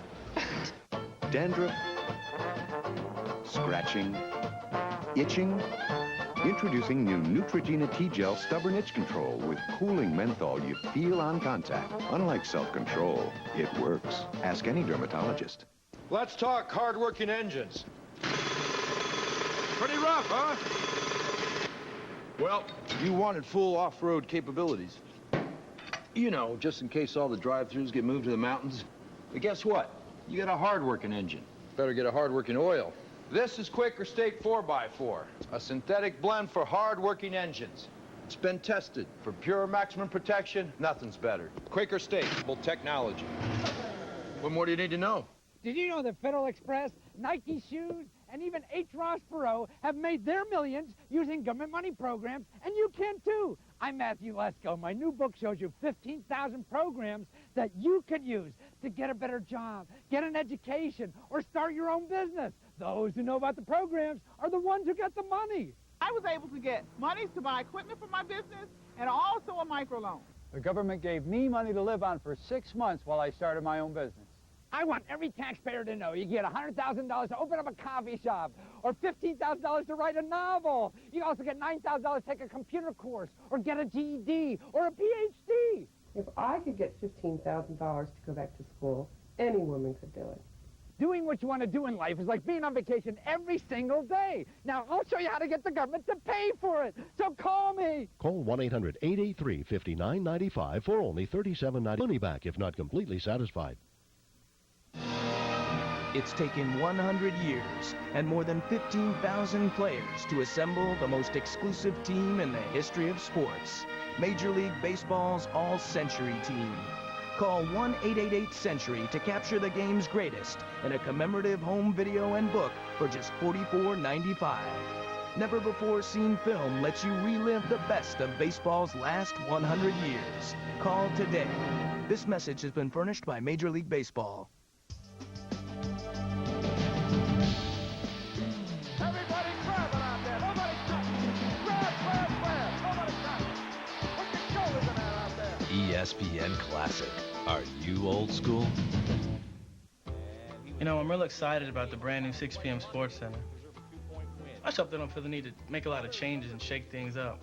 Dandruff, scratching, itching. Introducing new Neutrogena T-Gel Stubborn Itch Control with cooling menthol you feel on contact. Unlike self-control, it works. Ask any dermatologist. Let's talk hard-working engines. Pretty rough, huh? Well, you wanted full off-road capabilities. You know, just in case all the drive-thrus get moved to the mountains. But guess what? You got a hard-working engine. Better get a hard-working oil. This is Quaker State 4x4, a synthetic blend for hard-working engines. It's been tested for pure maximum protection. Nothing's better. Quaker State technology. What more do you need to know? Did you know that Federal Express, Nike shoes, and even H. Ross Perot have made their millions using government money programs, and you can too. I'm Matthew Lesko. My new book shows you 15,000 programs that you could use to get a better job, get an education, or start your own business. Those who know about the programs are the ones who get the money. I was able to get money to buy equipment for my business and also a microloan. The government gave me money to live on for 6 months while I started my own business. I want every taxpayer to know you can get $100,000 to open up a coffee shop, or $15,000 to write a novel. You can also get $9,000 to take a computer course, or get a GED, or a PhD. If I could get $15,000 to go back to school, any woman could do it. Doing what you want to do in life is like being on vacation every single day. Now, I'll show you how to get the government to pay for it. So call me. Call 1-800-883-5995 for only $37.90. Money back if not completely satisfied. It's taken 100 years and more than 15,000 players to assemble the most exclusive team in the history of sports. Major League Baseball's All-Century Team. Call 1-888-CENTURY to capture the game's greatest in a commemorative home video and book for just $44.95. Never before seen film lets you relive the best of baseball's last 100 years. Call today. This message has been furnished by Major League Baseball. Everybody grab it out there. Nobody touch it. Grab. Nobody touch it. Put your shoulders in there out there. ESPN Classic. Are you old school? You know, I'm real excited about the brand new 6 p.m. Sports Center. I just hope they don't feel the need to make a lot of changes and shake things up.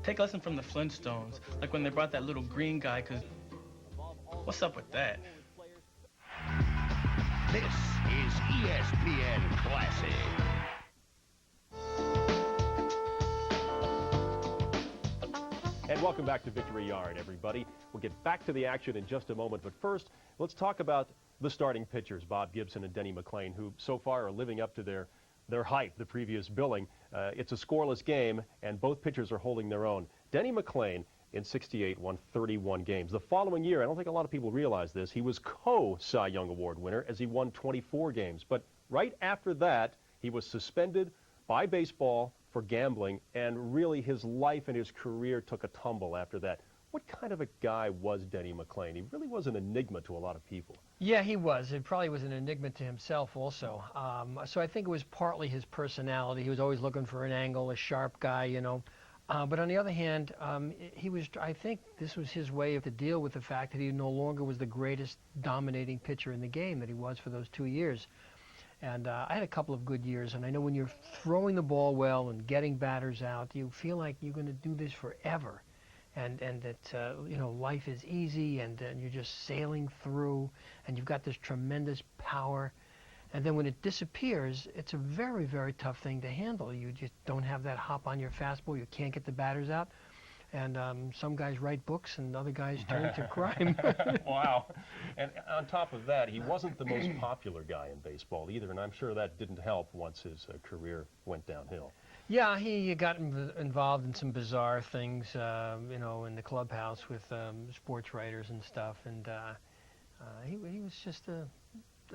Take a lesson from the Flintstones, like when they brought that little green guy, because what's up with that? This is ESPN Classic. And welcome back to Victory Yard, everybody. We'll get back to the action in just a moment, but first, let's talk about the starting pitchers, Bob Gibson and Denny McLain, who so far are living up to their hype, the previous billing. It's a scoreless game, and both pitchers are holding their own. Denny McLain, in '68, won 31 games. The following year, I don't think a lot of people realize this, he was co-Cy Young Award winner as he won 24 games. But right after that, he was suspended by baseball for gambling, and really his life and his career took a tumble after that. What kind of a guy was Denny McLain? He really was an enigma to a lot of people. Yeah, he was. It probably was an enigma to himself also. So I think it was partly his personality. He was always looking for an angle, a sharp guy, you know. But on the other hand, I think this was his way to deal with the fact that he no longer was the greatest dominating pitcher in the game that he was for those 2 years. And I had a couple of good years, and I know when you're throwing the ball well and getting batters out, you feel like you're going to do this forever. And that, you know, life is easy, and you're just sailing through, and you've got this tremendous power. And then when it disappears, it's a very, very tough thing to handle. You just don't have that hop on your fastball. You can't get the batters out. And some guys write books, and other guys turn to crime. Wow. And on top of that, he wasn't the most popular guy in baseball either, and I'm sure that didn't help once his career went downhill. Yeah, he got involved in some bizarre things, you know, in the clubhouse with sports writers and stuff, and he was just a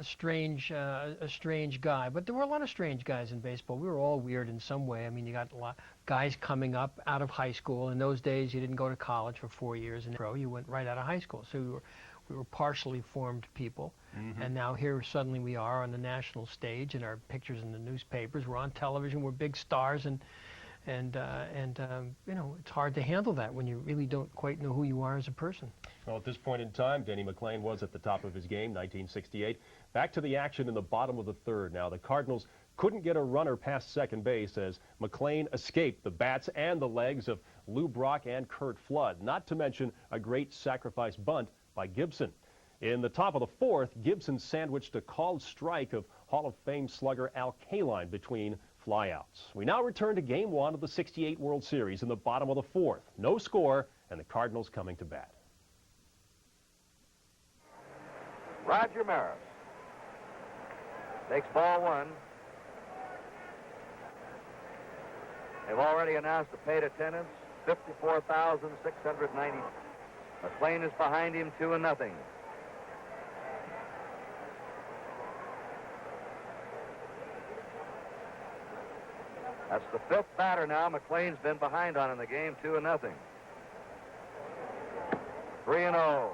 strange guy. But there were a lot of strange guys in baseball. We were all weird in some way. I mean, you got a lot of guys coming up out of high school. In those days, you didn't go to college for 4 years in a row. You went right out of high school. So we were partially formed people. Mm-hmm. And now here suddenly we are on the national stage, and our pictures in the newspapers. We're on television. We're big stars, and you know, it's hard to handle that when you really don't quite know who you are as a person. Well, at this point in time, Denny McLain was at the top of his game, 1968. Back to the action in the bottom of the third. Now, the Cardinals couldn't get a runner past second base as McLain escaped the bats and the legs of Lou Brock and Curt Flood, not to mention a great sacrifice bunt by Gibson. In the top of the fourth, Gibson sandwiched a called strike of Hall of Fame slugger Al Kaline between flyouts. We now return to Game 1 of the '68 World Series in the bottom of the fourth. No score, and the Cardinals coming to bat. Roger Maris takes ball one. They've already announced the paid attendance, 54,690. McLain is behind him 2-0. That's the fifth batter now McLain's been behind on in the game, 2-0. 3-0.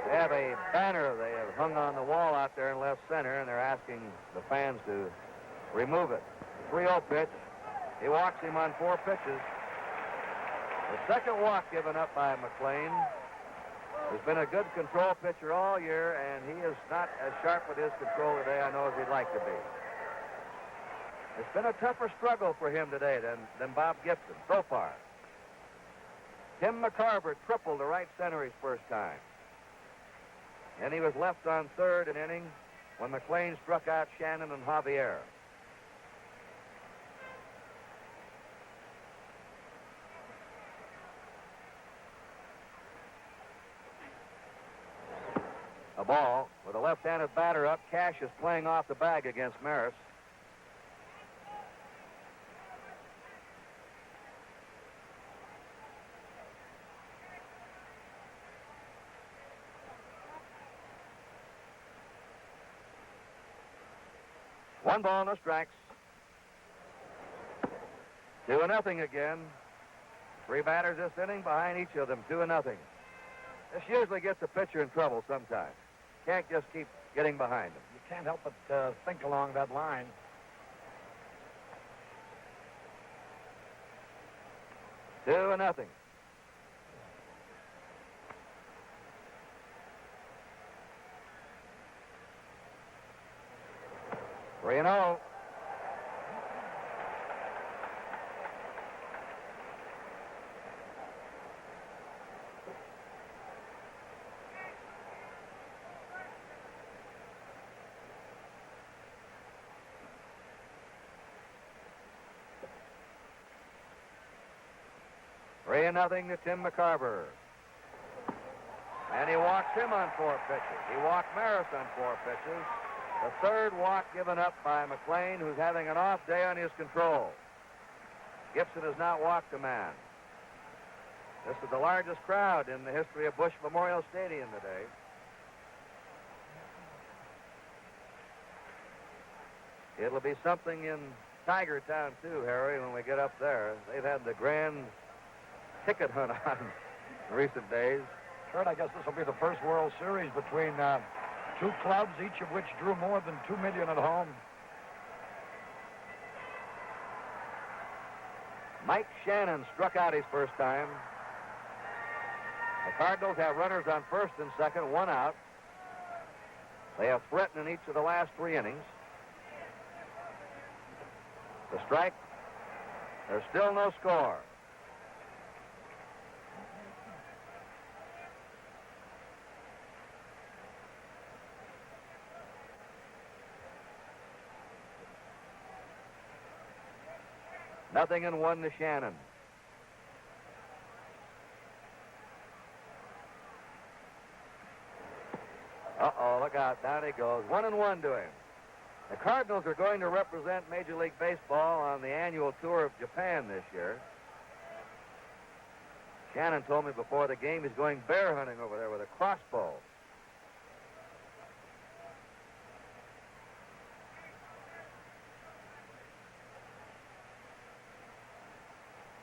They have a banner they have hung on the wall out there in left center, and they're asking the fans to remove it. 3-0 pitch. He walks him on 4 pitches. The second walk given up by McLain. Has been a good control pitcher all year, and he is not as sharp with his control today, I know, as he'd like to be. It's been a tougher struggle for him today than Bob Gibson so far. Tim McCarver tripled to right center his first time. And he was left on third an inning when McLain struck out Shannon and Javier. ball. With a left-handed batter up, Cash is playing off the bag against Maris. One ball, no strikes. 2-0 again. 3 batters this inning behind each of them, 2-0. This usually gets the pitcher in trouble sometimes. Can't just keep getting behind them. You can't help but think along that line. Two and nothing. Three and 0. Three and nothing to Tim McCarver. And he walks him on 4 pitches. He walked Maris on 4 pitches. The third walk given up by McLean, who's having an off day on his control. Gibson has not walked a man. This is the largest crowd in the history of Bush Memorial Stadium today. It'll be something in Tiger Town, too, Harry, when we get up there. They've had the grand ticket hunt on in recent days. Kurt, I guess this will be the first World Series between 2 clubs, each of which drew more than 2 million at home. Mike Shannon struck out his first time. The Cardinals have runners on first and second, 1 out. They have threatened in each of the last 3 innings. The strike. There's still no score. Nothing and 1 to Shannon. Uh-oh, look out. Down he goes. 1 and 1 to him. The Cardinals are going to represent Major League Baseball on the annual tour of Japan this year. Shannon told me before the game he's going bear hunting over there with a crossbow.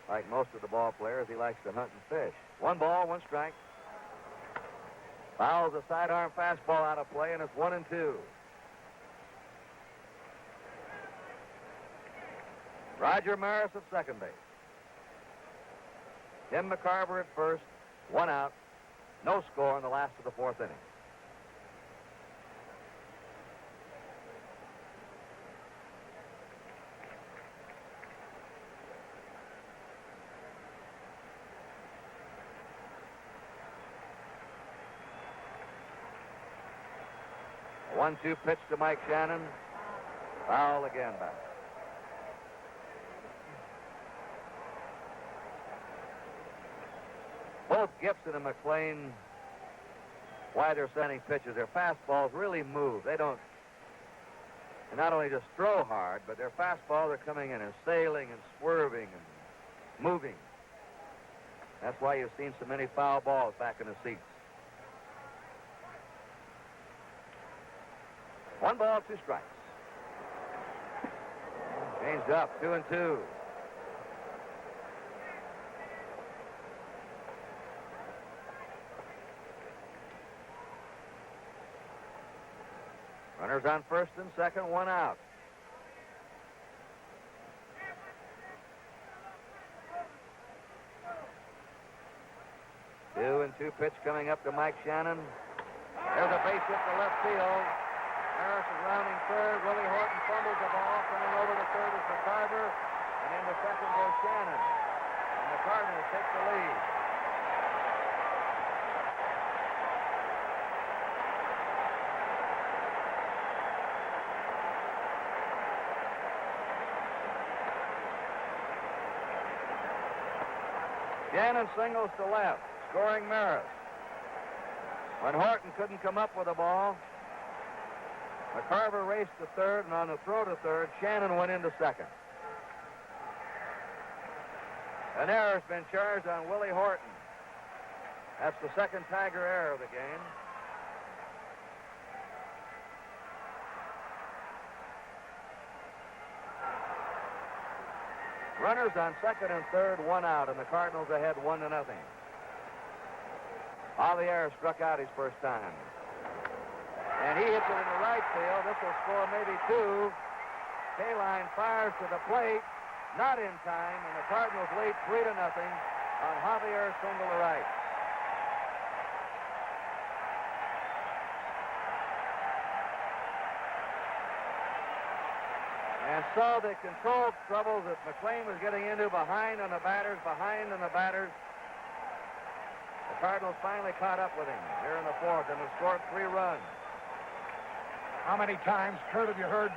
Like most of the ball players, he likes to hunt and fish. 1 ball, 1 strike. Fouls a sidearm fastball out of play, and it's 1 and 2. Roger Maris at second base. Tim McCarver at first, 1 out. No score in the last of the 4th inning. A 1-2 pitch to Mike Shannon. Foul again back. Both Gibson and McLean, why they're sending pitches, their fastballs really move. They don't, and not only just throw hard, but their fastballs are coming in and sailing and swerving and moving. That's why you've seen so many foul balls back in the seats. 1 ball, 2 strikes. Changed up, 2 and 2. Runners on first and second, 1 out. Two and 2 pitch coming up to Mike Shannon. There's a base hit to left field. Harris is rounding third. Willie Horton fumbles the ball. Coming over to third is McCarver. And into second goes Shannon. And the Cardinals take the lead. Shannon singles to left, scoring Maris. When Horton couldn't come up with the ball, McCarver raced to third, and on the throw to third, Shannon went into second. An error's been charged on Willie Horton. That's the second Tiger error of the game. Runners on second and third, one out, and the Cardinals ahead 1-0. Javier struck out his first time. And he hits it in the right field. This will score maybe two. Kaline fires to the plate. Not in time, and the Cardinals lead 3-0 on Javier's single to right. And so the control troubles that McLean was getting into behind on the batters. The Cardinals finally caught up with him here in the fourth and have scored 3 runs. How many times, Kurt, have you heard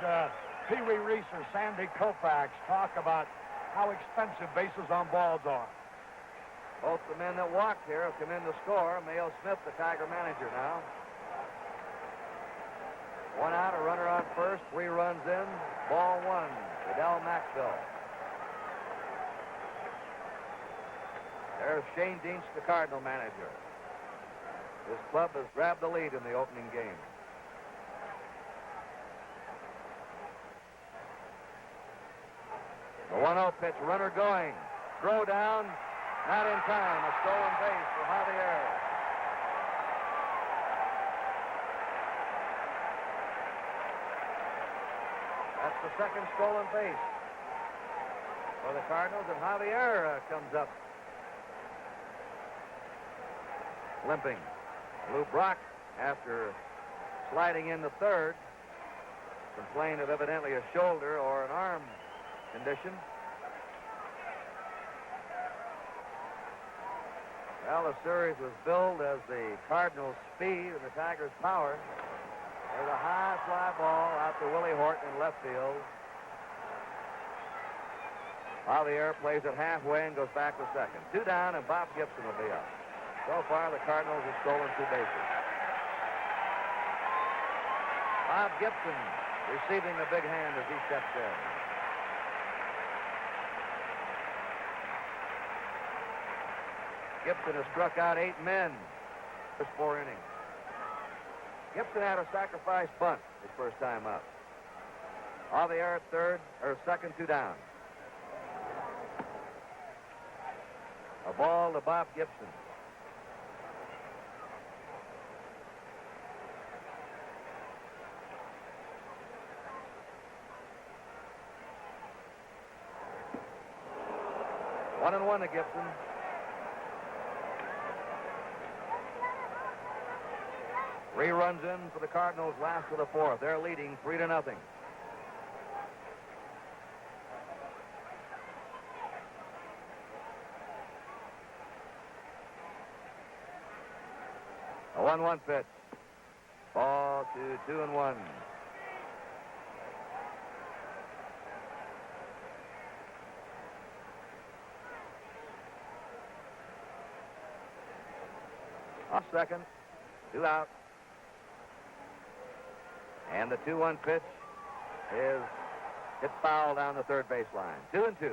Pee Wee Reese or Sandy Koufax talk about how expensive bases on balls are? Both the men that walked here have come in to score. Mayo Smith, the Tiger manager now. 1 out, a runner on first, 3 runs in. Ball 1, Fidel Maxville. There's Shane Deans, the Cardinal manager. His club has grabbed the lead in the opening game. The 1-0 pitch, runner going. Throw down, not in time. A stolen base for Javier. That's the second stolen base for the Cardinals, and Javier comes up limping. Lou Brock, after sliding in the third, complained of evidently a shoulder or an arm condition. Well, the series was billed as the Cardinals' speed and the Tigers' power. There's a high fly ball out to Willie Horton in left field. Javier plays it halfway and goes back to second. 2 down, and Bob Gibson will be up. So far, the Cardinals have stolen 2 bases. Bob Gibson receiving the big hand as he steps in. Gibson has struck out 8 men this 4 innings. Gibson had a sacrifice bunt his first time up. Javier at third, or second, 2 down. A ball to Bob Gibson. One and one to Gibson. Three runs in for the Cardinals, last of the fourth. They're leading 3-0. A 1-1 pitch. Ball to 2-1. Off second, 2 out. And the 2-1 pitch is hit foul down the third baseline. 2-2.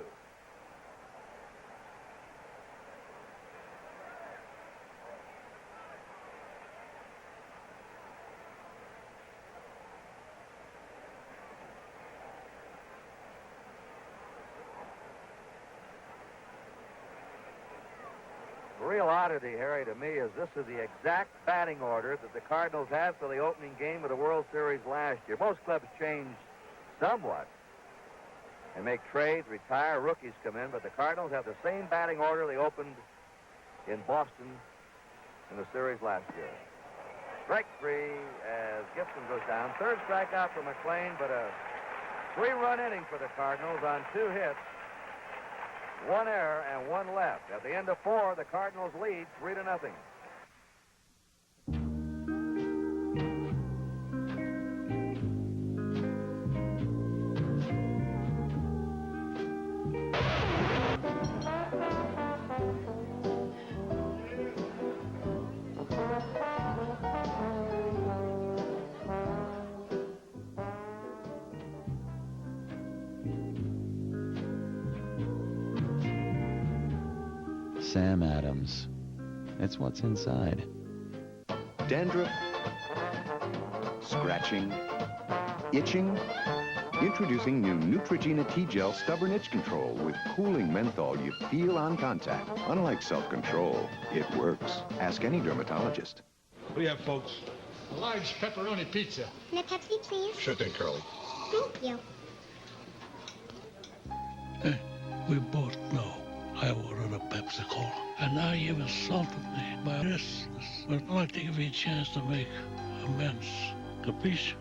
The real oddity, Harry, to me, is this is the exact batting order that the Cardinals had for the opening game of the World Series last year. Most clubs change somewhat and make trades, retire, rookies come in, but the Cardinals have the same batting order they opened in Boston in the series last year. Strike 3 as Gibson goes down. Third strikeout for McLean, but a 3-run inning for the Cardinals on 2 hits. 1 error and 1 left. At the end of 4, the Cardinals lead 3-0. Sam Adams. It's what's inside. Dandruff, scratching, itching. Introducing new Neutrogena T-Gel Stubborn Itch Control with cooling menthol you feel on contact. Unlike self-control, it works. Ask any dermatologist. What do you have, folks? A large pepperoni pizza. And a Pepsi, please. Sure thing, Curly. Thank you. Hey, we both know I ordered a Pepsi Cola. And now you've insulted me by this. But I'd like to give you a chance to make amends. Capiche?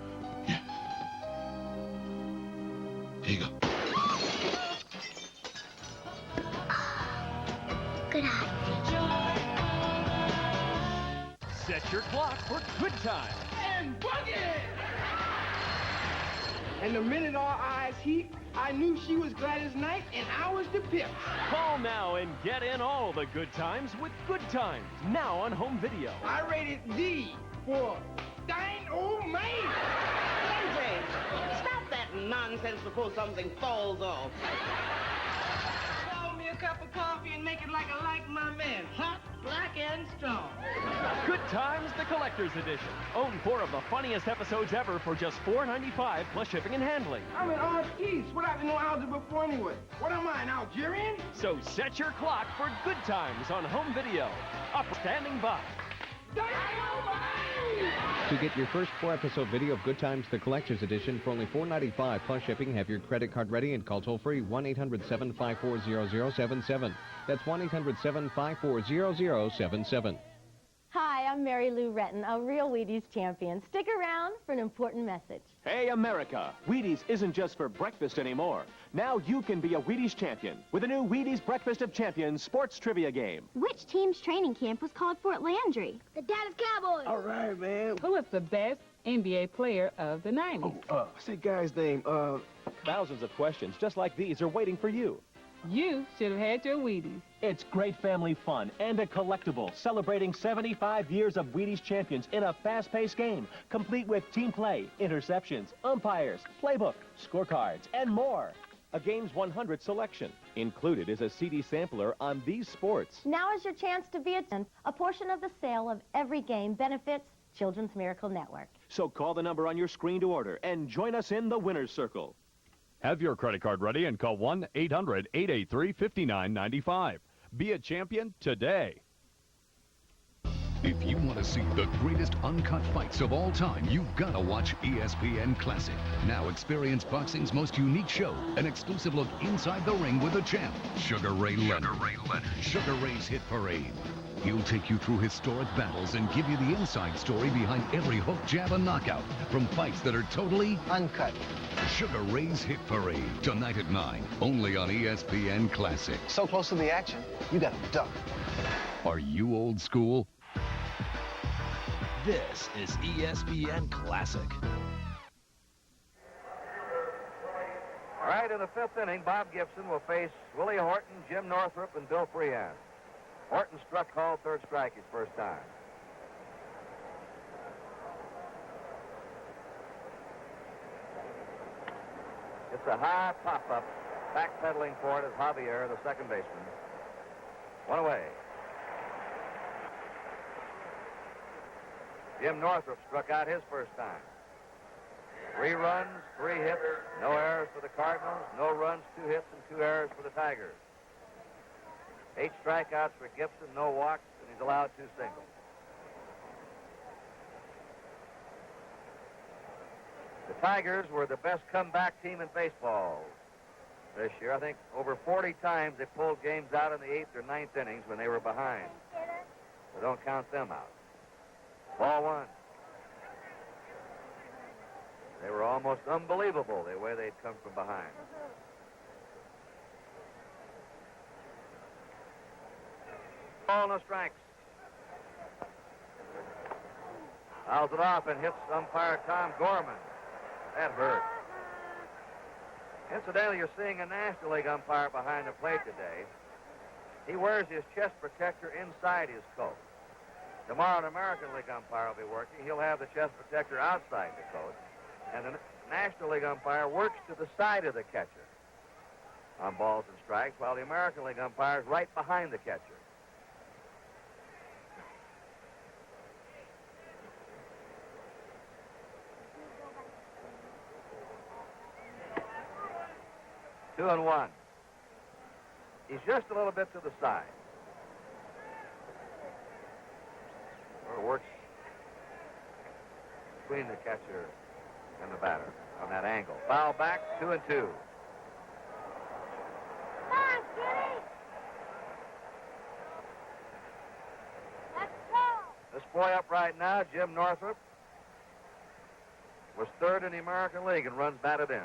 Yeah. Here you go. Good eye. Set your clock for good time. And boogie! And the minute our eyes hit, I knew she was Gladys Knight and I was the pimp. Call now and get in all the good times with Good Times, now on home video. I rated D for dang old man. Stop that nonsense before something falls off. Pour me a cup of coffee and make it like I like my man, hot, black, and strong. Good Times, the Collector's Edition. Own 4 of the funniest episodes ever for just $4.95 plus shipping and handling. I'm in Orange Keys. What I didn't know algebra before anyway. What am I, an Algerian? So set your clock for Good Times on home video. Standing by. To get your first 4-episode video of Good Times, the Collector's Edition for only $4.95 plus shipping, have your credit card ready and call toll-free 1-800-754-0077. That's 1-800-754-0077. Hi, I'm Mary Lou Retton, a real Wheaties champion. Stick around for an important message. Hey, America! Wheaties isn't just for breakfast anymore. Now you can be a Wheaties champion with a new Wheaties Breakfast of Champions sports trivia game. Which team's training camp was called Fort Landry? The Dallas Cowboys. All right, man. Who is the best NBA player of the 90s? What's that guy's name? Thousands of questions just like these are waiting for you. You should have had your Wheaties. It's great family fun and a collectible celebrating 75 years of Wheaties champions in a fast-paced game, complete with team play, interceptions, umpires, playbook, scorecards, and more. A game's 100 selection. Included is a CD sampler on these sports. Now is your chance to be a portion of the sale of every game benefits Children's Miracle Network. So call the number on your screen to order and join us in the winner's circle. Have your credit card ready and call 1-800-883-5995. Be a champion today. If you want to see the greatest uncut fights of all time, you've got to watch ESPN Classic. Now experience boxing's most unique show, an exclusive look inside the ring with the champ, Sugar Ray Leonard. Sugar Ray's Hit Parade. He'll take you through historic battles and give you the inside story behind every hook, jab, and knockout from fights that are totally uncut. Sugar Ray's Hit Parade, tonight at 9, only on ESPN Classic. So close to the action, you got to duck. Are you old school? This is ESPN Classic. All right, in the 5th inning, Bob Gibson will face Willie Horton, Jim Northrup, and Bill Freehan. Horton struck called third strike his first time. It's a high pop-up. Backpedaling for it is Javier, the second baseman. One away. Jim Northrup struck out his first time. 3 runs, 3 hits, no errors for the Cardinals, no runs, 2 hits, and 2 errors for the Tigers. 8 strikeouts for Gibson, no walks, and he's allowed 2 singles. The Tigers were the best comeback team in baseball this year. I think over 40 times they pulled games out in the 8th or 9th innings when they were behind. So don't count them out. Ball 1. They were almost unbelievable the way they'd come from behind. Ball, no strikes. Fouls it off and hits umpire Tom Gorman. That hurt. Incidentally, you're seeing a National League umpire behind the plate today. He wears his chest protector inside his coat. Tomorrow, an American League umpire will be working. He'll have the chest protector outside the coat. And the National League umpire works to the side of the catcher on balls and strikes, while the American League umpire is right behind the catcher. 2-1. He's just a little bit to the side. Or works between the catcher and the batter on that angle. Foul back, 2-2. This boy up right now, Jim Northrup, was third in the American League and runs batted in.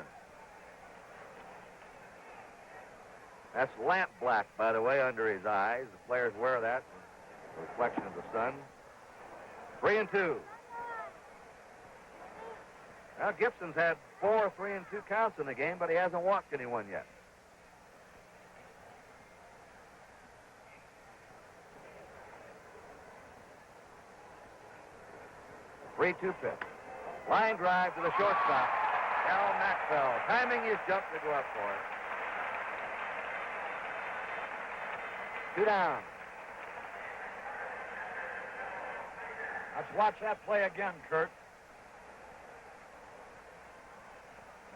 That's lamp black, by the way, under his eyes. The players wear that, the reflection of the sun. 3-2. Now, Gibson's had 4 3-2 counts in the game, but he hasn't walked anyone yet. Three-two pitch. Line drive to the shortstop. Al Maxwell timing his jump to go up for it. 2 down. Let's watch that play again, Kurt.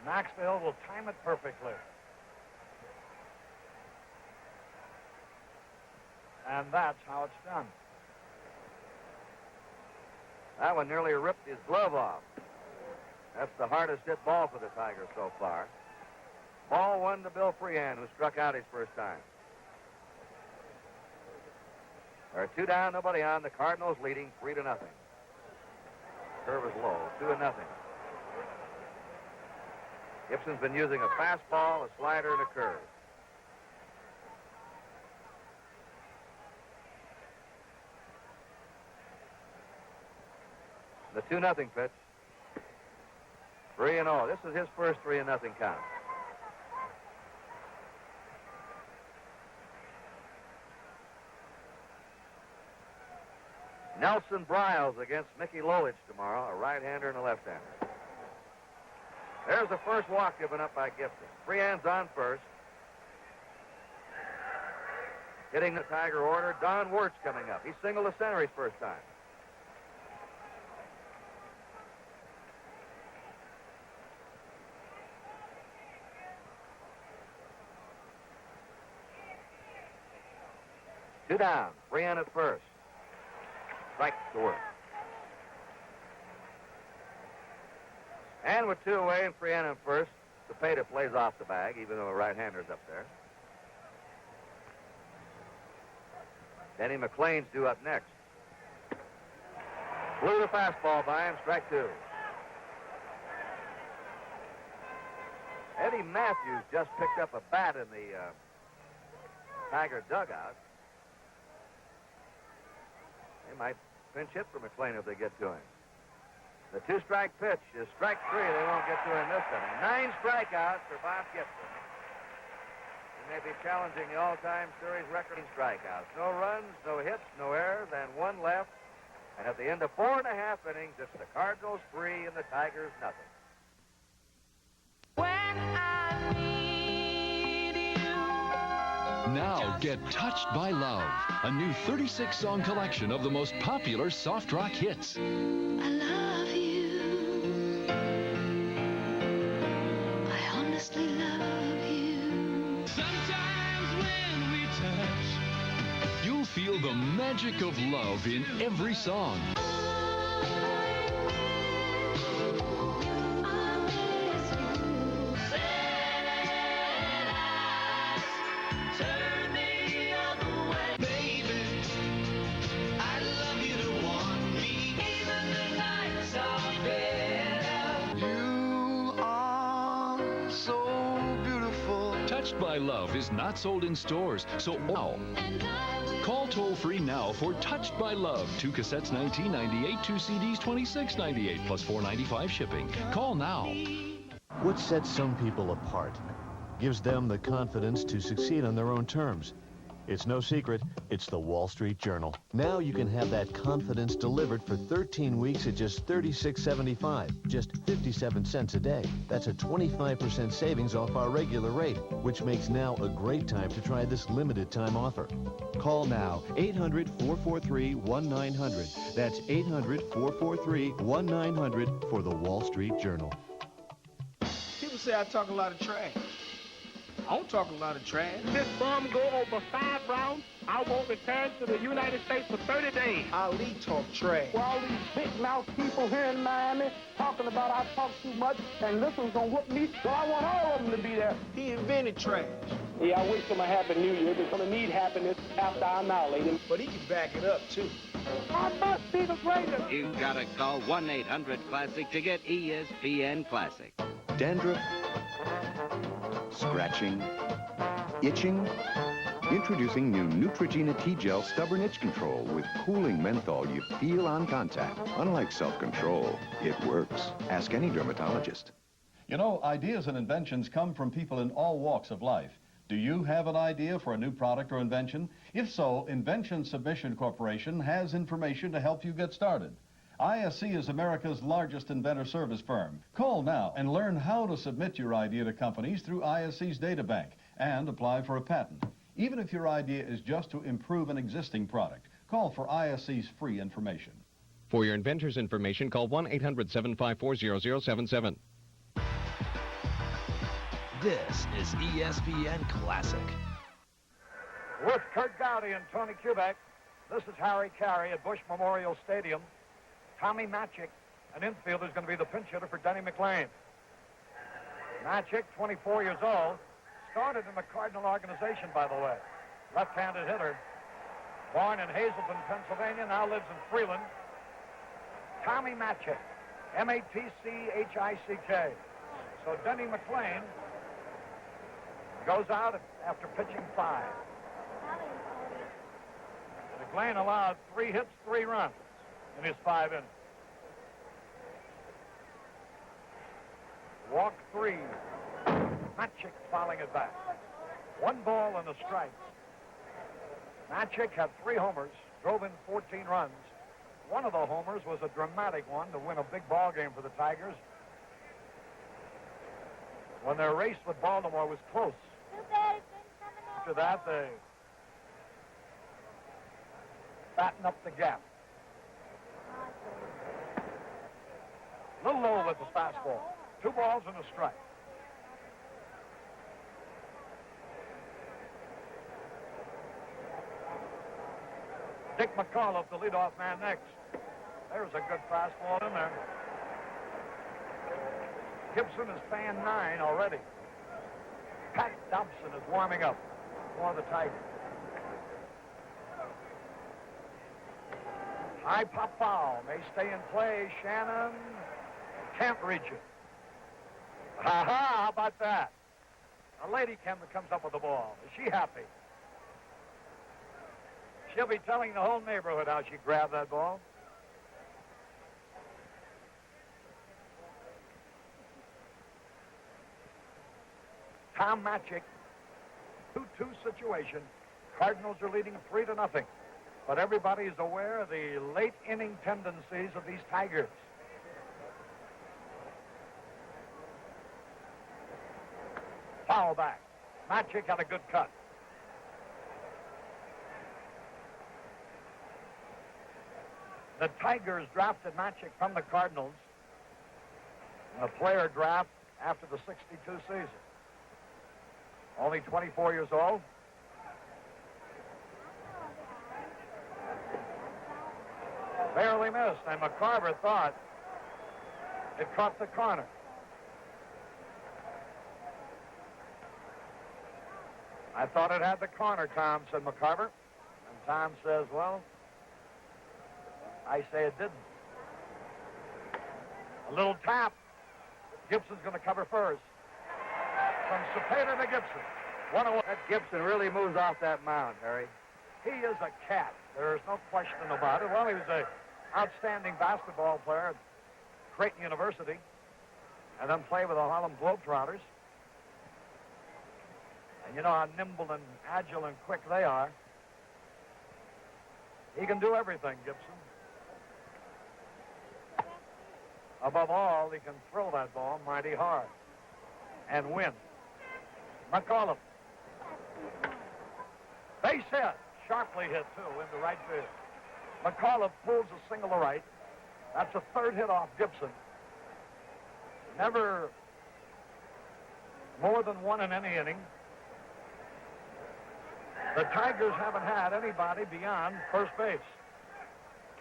Maxwell will time it perfectly. And that's how it's done. That one nearly ripped his glove off. That's the hardest hit ball for the Tigers so far. Ball 1 to Bill Freehan, who struck out his first time. There are 2 down, nobody on. The Cardinals leading 3-0. Curve is low, 2-0. Gibson's been using a fastball, a slider, and a curve. The 2-0 pitch. 3-0. This is his first 3-0 count. Nelson Briles against Mickey Lolich tomorrow, a right-hander and a left-hander. There's the first walk given up by Gibson. Freehan's on first. Hitting the Tiger order, Don Wirtz coming up. He singled to center his first time. Two down. Freehan at first. Strike to Wirtz. And with 2 away and Freehan in first, Cepeda plays off the bag, even though a right-hander's up there. Denny McClain's due up next. Blew the fastball by him, strike 2. Eddie Matthews just picked up a bat in the Tiger dugout. They might pinch hit for McClain if they get to him. The 2-strike pitch is strike 3. They won't get to him this inning. 9 strikeouts for Bob Gibson. He may be challenging the all-time series record in strikeouts. No runs, no hits, no errors, and 1 left. And at the end of 4.5 innings, it's the Cardinals 3 and the Tigers nothing. Now get Touched by Love, a new 36-song collection of the most popular soft rock hits. I love you. I honestly love you. Sometimes when we touch, you'll feel the magic of love in every song. Touched by Love is not sold in stores, so now. Call toll-free now for Touched by Love. 2 cassettes, $19.98, 2 CDs, $26.98, plus $4.95 shipping. Call now. What sets some people apart? Gives them the confidence to succeed on their own terms? It's no secret, it's the Wall Street Journal. Now you can have that confidence delivered for 13 weeks at just $36.75, just 57 cents a day. That's a 25% savings off our regular rate, which makes now a great time to try this limited time offer. Call now, 800-443-1900. That's 800-443-1900 for the Wall Street Journal. People say I talk a lot of trash. I don't talk a lot of trash. This bomb go over 5 rounds, I won't return to the United States for 30 days. Ali talk trash. For all these big mouth people here in Miami talking about I talk too much and this one's gonna whoop me, well, I want all of them to be there. He invented trash. Yeah, I wish him a happy new year. He's gonna need happiness after I annihilate him. But he can back it up, too. I must be the greatest. You've got to call 1-800-CLASSIC to get ESPN Classic. Dandruff? Scratching? Itching? Introducing new Neutrogena T-Gel Stubborn Itch Control with cooling menthol you feel on contact. Unlike self-control, it works. Ask any dermatologist. You know, ideas and inventions come from people in all walks of life. Do you have an idea for a new product or invention? If so, Invention Submission Corporation has information to help you get started. ISC is America's largest inventor service firm. Call now and learn how to submit your idea to companies through ISC's databank and apply for a patent. Even if your idea is just to improve an existing product, call for ISC's free information. For your inventor's information, call 1-800-754-0077. This is ESPN Classic. With Kurt Gowdy and Tony Kubek, this is Harry Carey at Bush Memorial Stadium. Tommy Matchik, an infielder, is going to be the pinch hitter for Denny McLain. Matchik, 24 years old, started in the Cardinal organization, by the way. Left-handed hitter. Born in Hazleton, Pennsylvania, now lives in Freeland. Tommy Matchik, M-A-T-C-H-I-C-K. So Denny McLain goes out after pitching 5. McLain allowed 3 hits, 3 runs in his 5 innings. Walk 3. Matchik fouling it back. 1 ball and a strike. Matchik had 3 homers, drove in 14 runs. One of the homers was a dramatic one to win a big ball game for the Tigers. When their race with Baltimore was close. After that, they fatten up the gap. A little low with the fastball. 2 balls and a strike. Dick McAuliffe, the leadoff man, next. There's a good fastball in there. Gibson is fan 9 already. Pat Dobson is warming up for the Tigers. High pop foul may stay in play. Shannon can't reach it. Ha-ha, how about that? A lady comes up with the ball. Is she happy? She'll be telling the whole neighborhood how she grabbed that ball. Tom Matchik, 2-2 situation. Cardinals are leading 3-0. But everybody is aware of the late inning tendencies of these Tigers. Foul back. Matchik had a good cut. The Tigers drafted Matchik from the Cardinals in a player draft after the '62 season. Only 24 years old. Barely missed, and McCarver thought it caught the corner. I thought it had the corner, Tom, said McCarver. And Tom says, well, I say it didn't. A little tap. Gibson's going to cover first. From Cepeda to Gibson. 1-0. That Gibson really moves off that mound, Harry. He is a cat. There's no question about it. Well, he was an outstanding basketball player at Creighton University and then played with the Harlem Globetrotters. And you know how nimble and agile and quick they are. He can do everything, Gibson. Above all, he can throw that ball mighty hard and win. McAuliffe. Base hit. Sharply hit, too, into right field. McAuliffe pulls a single to right. That's a 3rd hit off Gibson. Never more than 1 in any inning. The Tigers haven't had anybody beyond first base.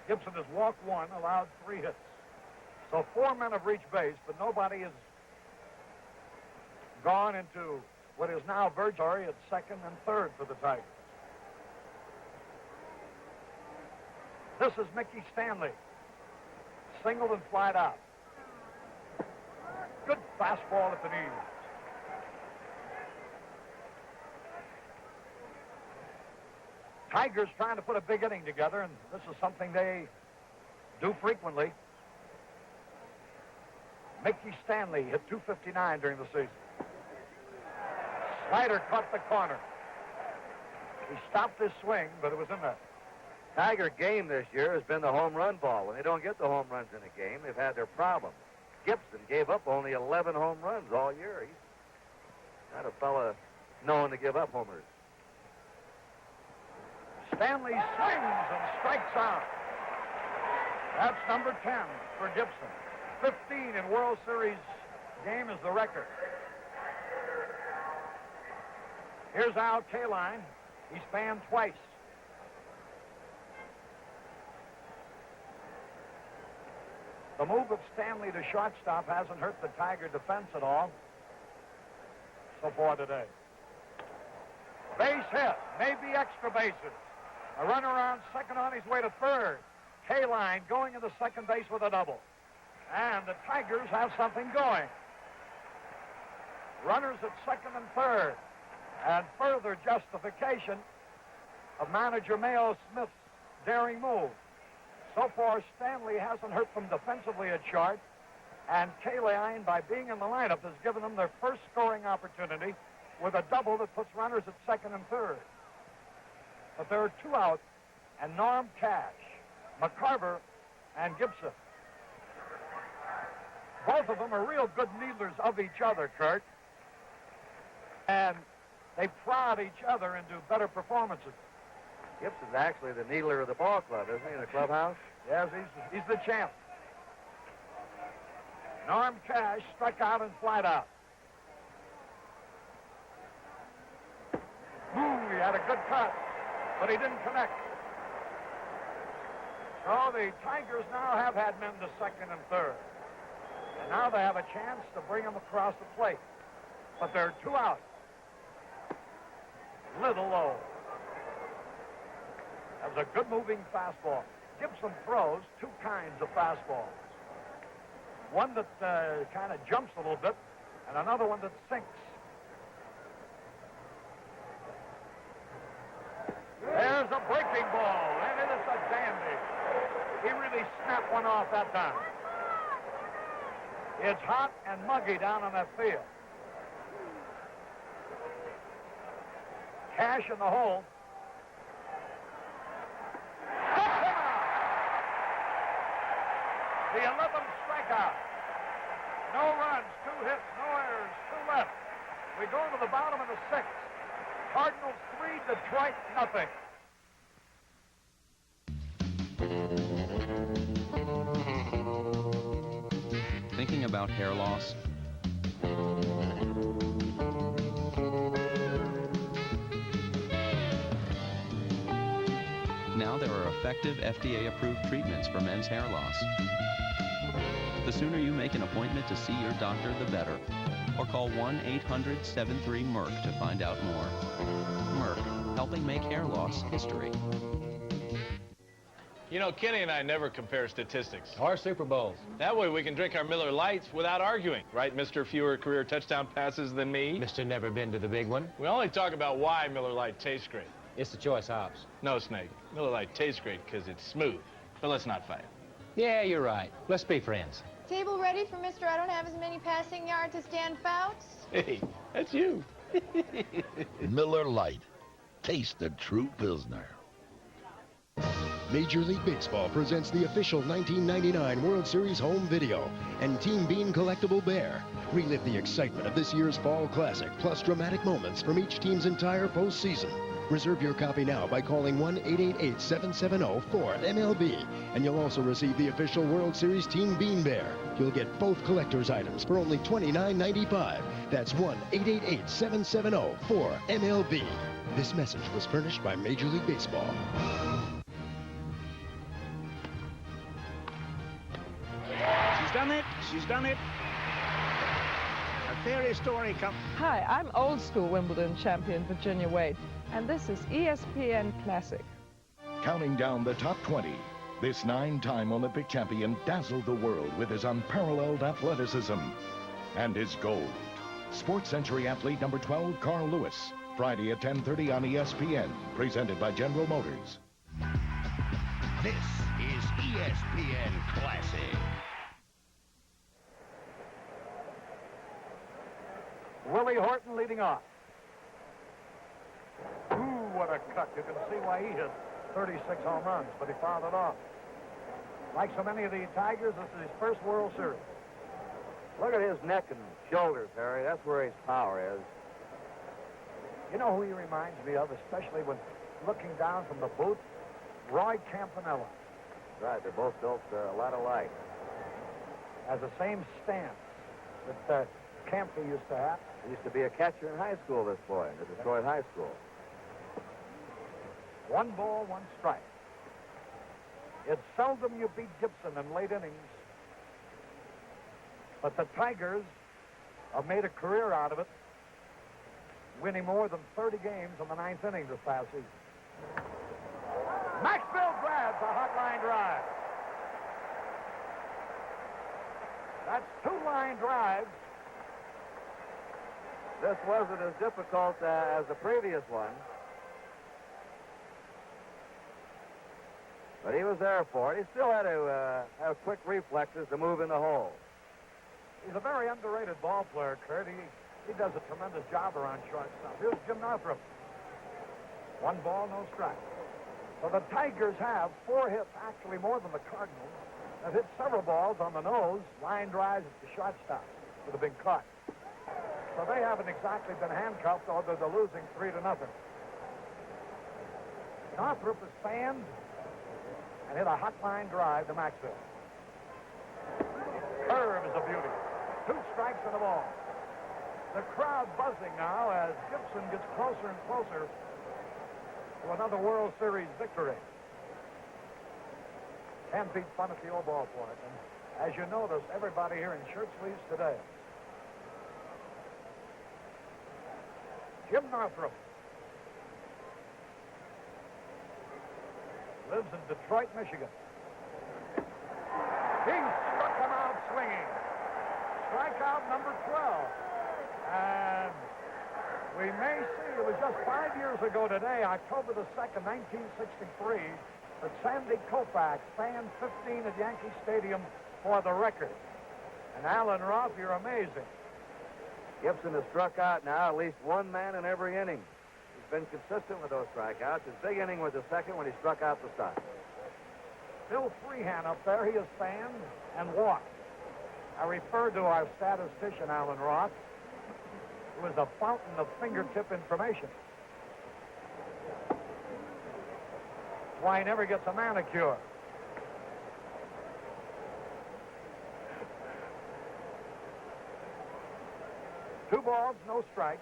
Gibson has walked one, allowed 3 hits. So 4 men have reached base, but nobody has gone into what is now Virgil at second and third for the Tigers. This is Mickey Stanley. Singled and flied out. Good fastball at the knees. Tigers trying to put a big inning together, and this is something they do frequently. Mickey Stanley hit .259 during the season. Slider caught the corner. He stopped his swing, but it was in there. Tiger game this year has been the home run ball. When they don't get the home runs in a game, they've had their problems. Gibson gave up only 11 home runs all year. He's not a fella known to give up homers. Stanley swings and strikes out. That's number 10 for Gibson. 15 in World Series game is the record. Here's Al Kaline. He's fanned twice. The move of Stanley to shortstop hasn't hurt the Tiger defense at all so far today. Base hit, maybe extra bases. A runner on second on his way to third. Kaline going into second base with a double. And the Tigers have something going. Runners at second and third. And further justification of manager Mayo Smith's daring move. So far, Stanley hasn't hurt them defensively at short, and Kaline, by being in the lineup, has given them their first scoring opportunity with a double that puts runners at second and third. But there are 2 out, and Norm Cash, McCarver, and Gibson. Both of them are real good needlers of each other, Kurt, and they prod each other into better performances. Gibson's actually the needler of the ball club, isn't he, in the clubhouse? Yes, he's the champ. Norm Cash struck out and flied out. He had a good cut, but he didn't connect. So the Tigers now have had men to second and third. And now they have a chance to bring them across the plate. But there are 2 out. Little low. That was a good moving fastball. Gibson throws 2 kinds of fastballs. One that kind of jumps a little bit, and another one that sinks. There's a breaking ball, and it is a dandy. He really snapped one off that time. It's hot and muggy down on that field. Cash in the hole. The 11th strikeout. No runs, 2 hits, no errors, 2 left. We go to the bottom of the 6th. Cardinals 3, Detroit nothing. Thinking about hair loss? Now there are effective FDA-approved treatments for men's hair loss. The sooner you make an appointment to see your doctor, the better. Or call 1-800-73-MERC to find out more. Merck, helping make hair loss history. You know, Kenny and I never compare statistics. Or Super Bowls. That way we can drink our Miller Lights without arguing. Right, Mr. Fewer career touchdown passes than me? Mr. Never Been to the Big One. We only talk about why Miller Lite tastes great. It's the choice hops. No, Snake. Miller Lite tastes great because it's smooth. But let's not fight. Yeah, you're right. Let's be friends. Table ready for Mr. I don't have as many passing yards as Dan Fouts? Hey, that's you. Miller Lite. Taste the true Pilsner. Major League Baseball presents the official 1999 World Series home video and Team Bean Collectible Bear. Relive the excitement of this year's Fall Classic, plus dramatic moments from each team's entire postseason. Reserve your copy now by calling 1-888-770-4MLB, and you'll also receive the official World Series Team Bean Bear. You'll get both collector's items for only $29.95. That's 1-888-770-4MLB. This message was furnished by Major League Baseball. She's done it. She's done it. A fairy story comes. Hi, I'm old school Wimbledon champion Virginia Wade, and this is ESPN Classic. Counting down the top 20, this 9-time Olympic champion dazzled the world with his unparalleled athleticism and his gold. Sports Century athlete number 12, Carl Lewis. Friday at 10:30 on ESPN, presented by General Motors. This is ESPN Classic. Willie Horton leading off. Ooh, what a cut. You can see why he hit 36 home runs, but he fouled it off. Like so many of the Tigers, this is his first World Series. Look at his neck and shoulders, Harry. That's where his power is. You know who he reminds me of, especially when looking down from the booth? Roy Campanella. Right, they're both built a lot alike. Has the same stance that Campy used to have. He used to be a catcher in high school, this boy, in the Detroit High School. 1 ball, 1 strike. It's seldom you beat Gibson in late innings, but the Tigers have made a career out of it, winning more than 30 games in the 9th inning this past season. Maxfield grabs a hot line drive. That's 2 line drives. This wasn't as difficult as the previous one. But he was there for it. He still had to have quick reflexes to move in the hole. He's a very underrated ball player, Kurt. He does a tremendous job around shortstop. Here's Jim Northrup. 1 ball, no strike. So the Tigers have 4 hits, actually more than the Cardinals. They've hit several balls on the nose, line drives at the shortstop that have been caught. So they haven't exactly been handcuffed, although they're losing 3-0. Northrup is fanned and hit a hot line drive to Maxfield. Curve is a beauty. 2 strikes and a ball. The crowd buzzing now as Gibson gets closer and closer to another World Series victory. 10 feet fun at the old ballpark. And as you notice, everybody here in shirt sleeves today. Jim Northrup lives in Detroit, Michigan. He struck him out swinging. Strikeout number 12. And we may see, it was just 5 years ago today, October the 2nd, 1963, that Sandy Koufax fanned 15 at Yankee Stadium for the record. And Alan Roth, you're amazing. Gibson has struck out now at least 1 man in every inning. He's been consistent with those strikeouts. His big inning was the second when he struck out the start. Bill Freehan up there, he has fanned and walked. I referred to our statistician, Alan Roth, who is a fountain of fingertip information. That's why he never gets a manicure. Two balls, no strikes.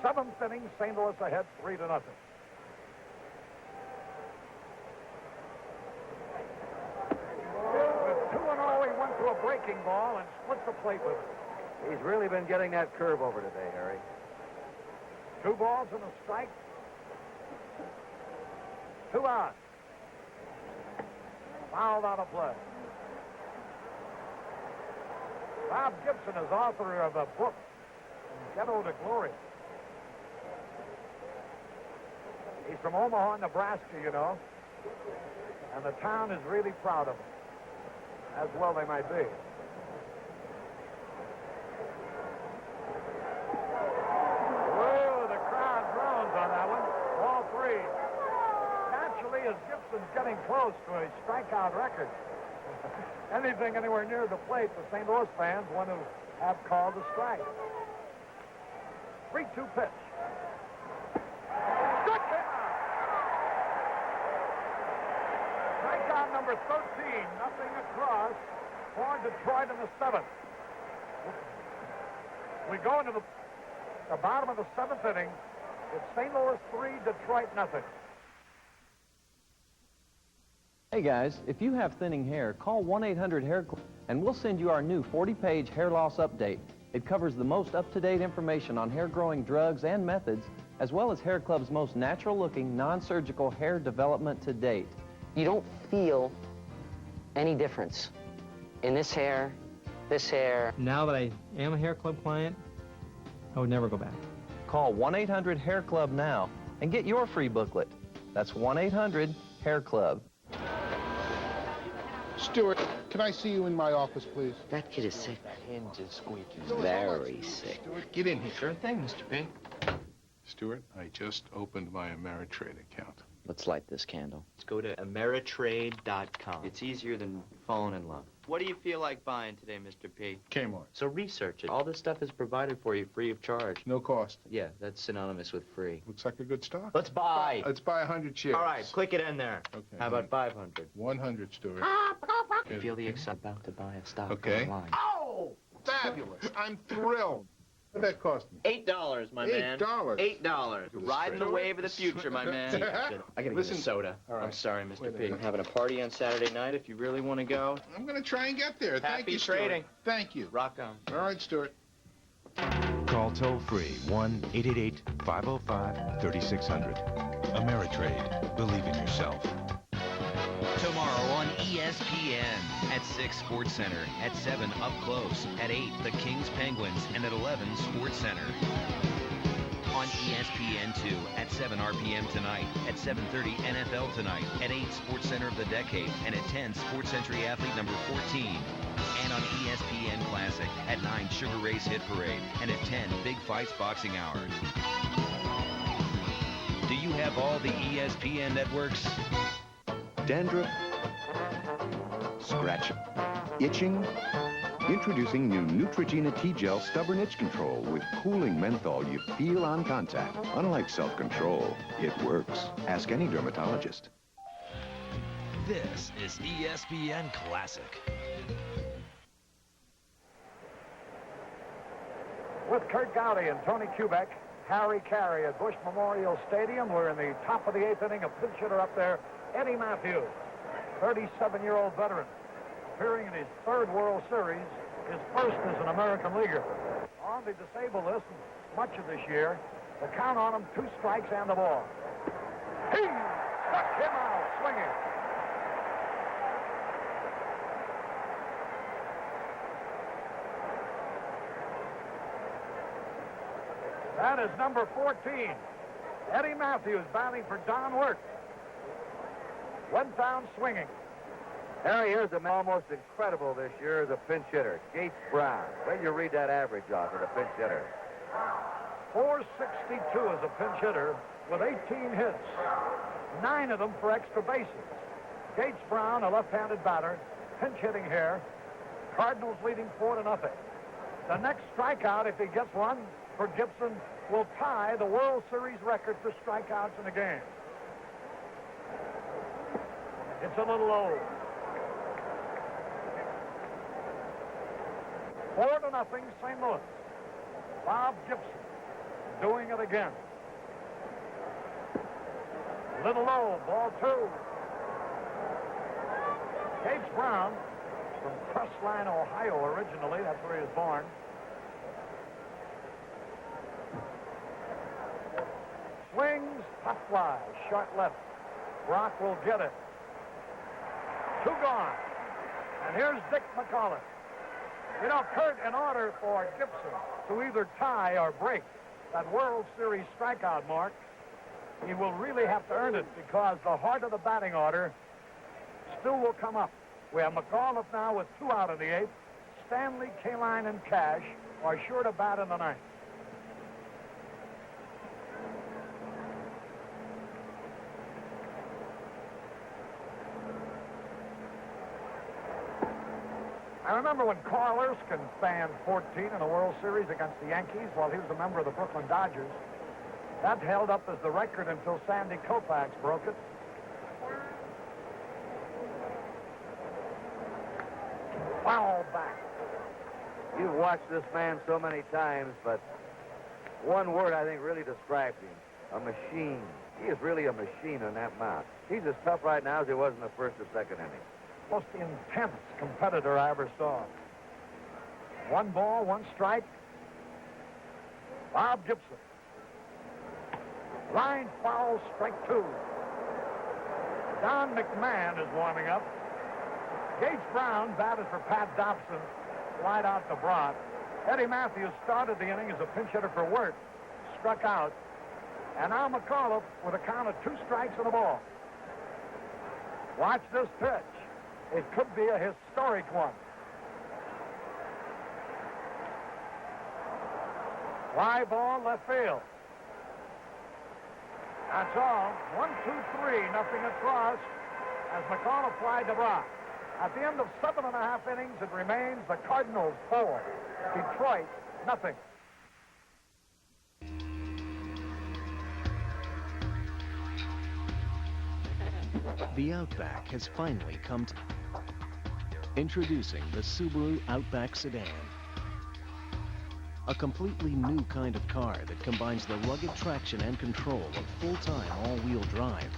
7th inning, St. Louis ahead 3-0. With 2-0, he went to a breaking ball and split the plate with it. He's really been getting that curve over today, Harry. 2 balls and a strike. 2 outs. Fouled out of play. Bob Gibson is author of a book, Ghetto to Glory. He's from Omaha, Nebraska, you know, and the town is really proud of him, as well they might be. Whoa, the crowd groans on that one. Ball 3. Naturally, as Gibson's getting close to a strikeout record, anything anywhere near the plate, the St. Louis fans want to have called a strike. 3-2 pitch. Good came out. Strikeout number 13, nothing across for Detroit in the 7th. We go into the the bottom of the 7th inning. It's St. Louis 3, Detroit nothing. Hey guys, if you have thinning hair, call 1-800-HAIR CLUB and we'll send you our new 40-page hair loss update. It covers the most up-to-date information on hair growing drugs and methods, as well as Hair Club's most natural-looking, non-surgical hair development to date. You don't feel any difference in this hair, this hair. Now that I am a Hair Club client, I would never go back. Call 1-800-HAIR CLUB now and get your free booklet. That's 1-800-HAIR CLUB. Stuart, can I see you in my office, please? That kid is sick. Hinge is squeaky. Very sick. Stuart, get in here. Sure thing, Mr. P. Stuart, I just opened my Ameritrade account. Let's light this candle. Let's go to Ameritrade.com. It's easier than falling in love. What do you feel like buying today, Mr. P? Kmart. So research it. All this stuff is provided for you free of charge. No cost. Yeah, that's synonymous with free. Looks like a good stock. Let's buy. Let's buy 100 shares. All right, click it in there. Okay. How about 500? 100, Stuart. I feel the excitement about to buy a stock Okay. online. Oh, fabulous. I'm thrilled. What did that cost me? $8, my man. $8? $8. Riding the wave of the future, my man. I gotta get a soda. All right. I'm sorry, Mr. Wait a P. minute. I'm having a party on Saturday night if you really want to go. I'm going to try and get there. Thank Happy you, Stuart. trading. Thank you. Rock on. All right, Stuart. Call toll-free 1-888-505-3600. Ameritrade. Believe in yourself. Tomorrow on ESPN at 6 Sports Center, at 7 Up Close, at 8 the Kings Penguins, and at 11 Sports Center. On ESPN2 at 7 RPM tonight, at 7:30 NFL Tonight, at 8 Sports Center of the Decade, and at 10 Sports Century Athlete number 14. And on ESPN Classic at 9 Sugar Ray's Hit Parade, and at 10 Big Fights Boxing Hour. Do you have all the ESPN networks? Dandruff, scratching, itching. Introducing new Neutrogena T-Gel Stubborn Itch Control with cooling menthol you feel on contact. Unlike self-control, it works. Ask any dermatologist. This is ESPN Classic. With Kurt Gowdy and Tony Kubek, Harry Carey at Bush Memorial Stadium. We're in the top of the 8th inning. A pinch hitter up there, Eddie Matthews, 37-year-old veteran, appearing in his 3rd World Series, his 1st as an American leaguer. On the disabled list much of this year, the count on him, 2 strikes and the ball. He struck him out swinging. That is number 14. Eddie Matthews batting for Don Wirt. Went down swinging. Harry, here's a man almost incredible this year as a pinch hitter, Gates Brown. When you read that average off of a pinch hitter. 462 as a pinch hitter with 18 hits, 9 of them for extra bases. Gates Brown, a left-handed batter, pinch hitting here. Cardinals leading 4-0. The next strikeout, if he gets one for Gibson, will tie the World Series record for strikeouts in a game. It's a little low. 4-0, St. Louis. Bob Gibson doing it again. Little low, ball 2. Gates Brown from Crestline, Ohio originally. That's where he was born. Swings, pop fly, short left. Brock will get it. 2 gone. And here's Dick McCullough. You know, Kurt, in order for Gibson to either tie or break that World Series strikeout mark, he will really have to earn it because the heart of the batting order still will come up. We have McAuliffe now with 2 out in the 8th. Stanley, Kaline, and Cash are sure to bat in the 9th. I remember when Carl Erskine fanned 14 in a World Series against the Yankees while he was a member of the Brooklyn Dodgers. That held up as the record until Sandy Koufax broke it. Foul back. You've watched this man so many times, but One word I think really describes him: a machine. He is really a machine on that mound. He's as tough right now as he was in the first or second inning. Most intense competitor I ever saw. 1 ball, 1 strike. Bob Gibson. Line foul, strike 2. Don McMahon is warming up. Gage Brown batted for Pat Dobson, wide out to Brock. Eddie Matthews started the inning as a pinch hitter for Wirt, struck out. And now McAuliffe with a count of 2 strikes and a ball. Watch this pitch. It could be a historic one. Fly ball, left field. That's all. 1, 2, 3, nothing across as McAuliffe flied to Brock. At the end of 7.5 innings, it remains the Cardinals 4, Detroit nothing. The Outback has finally come to... Introducing the Subaru Outback Sedan. A completely new kind of car that combines the rugged traction and control of full-time all-wheel drive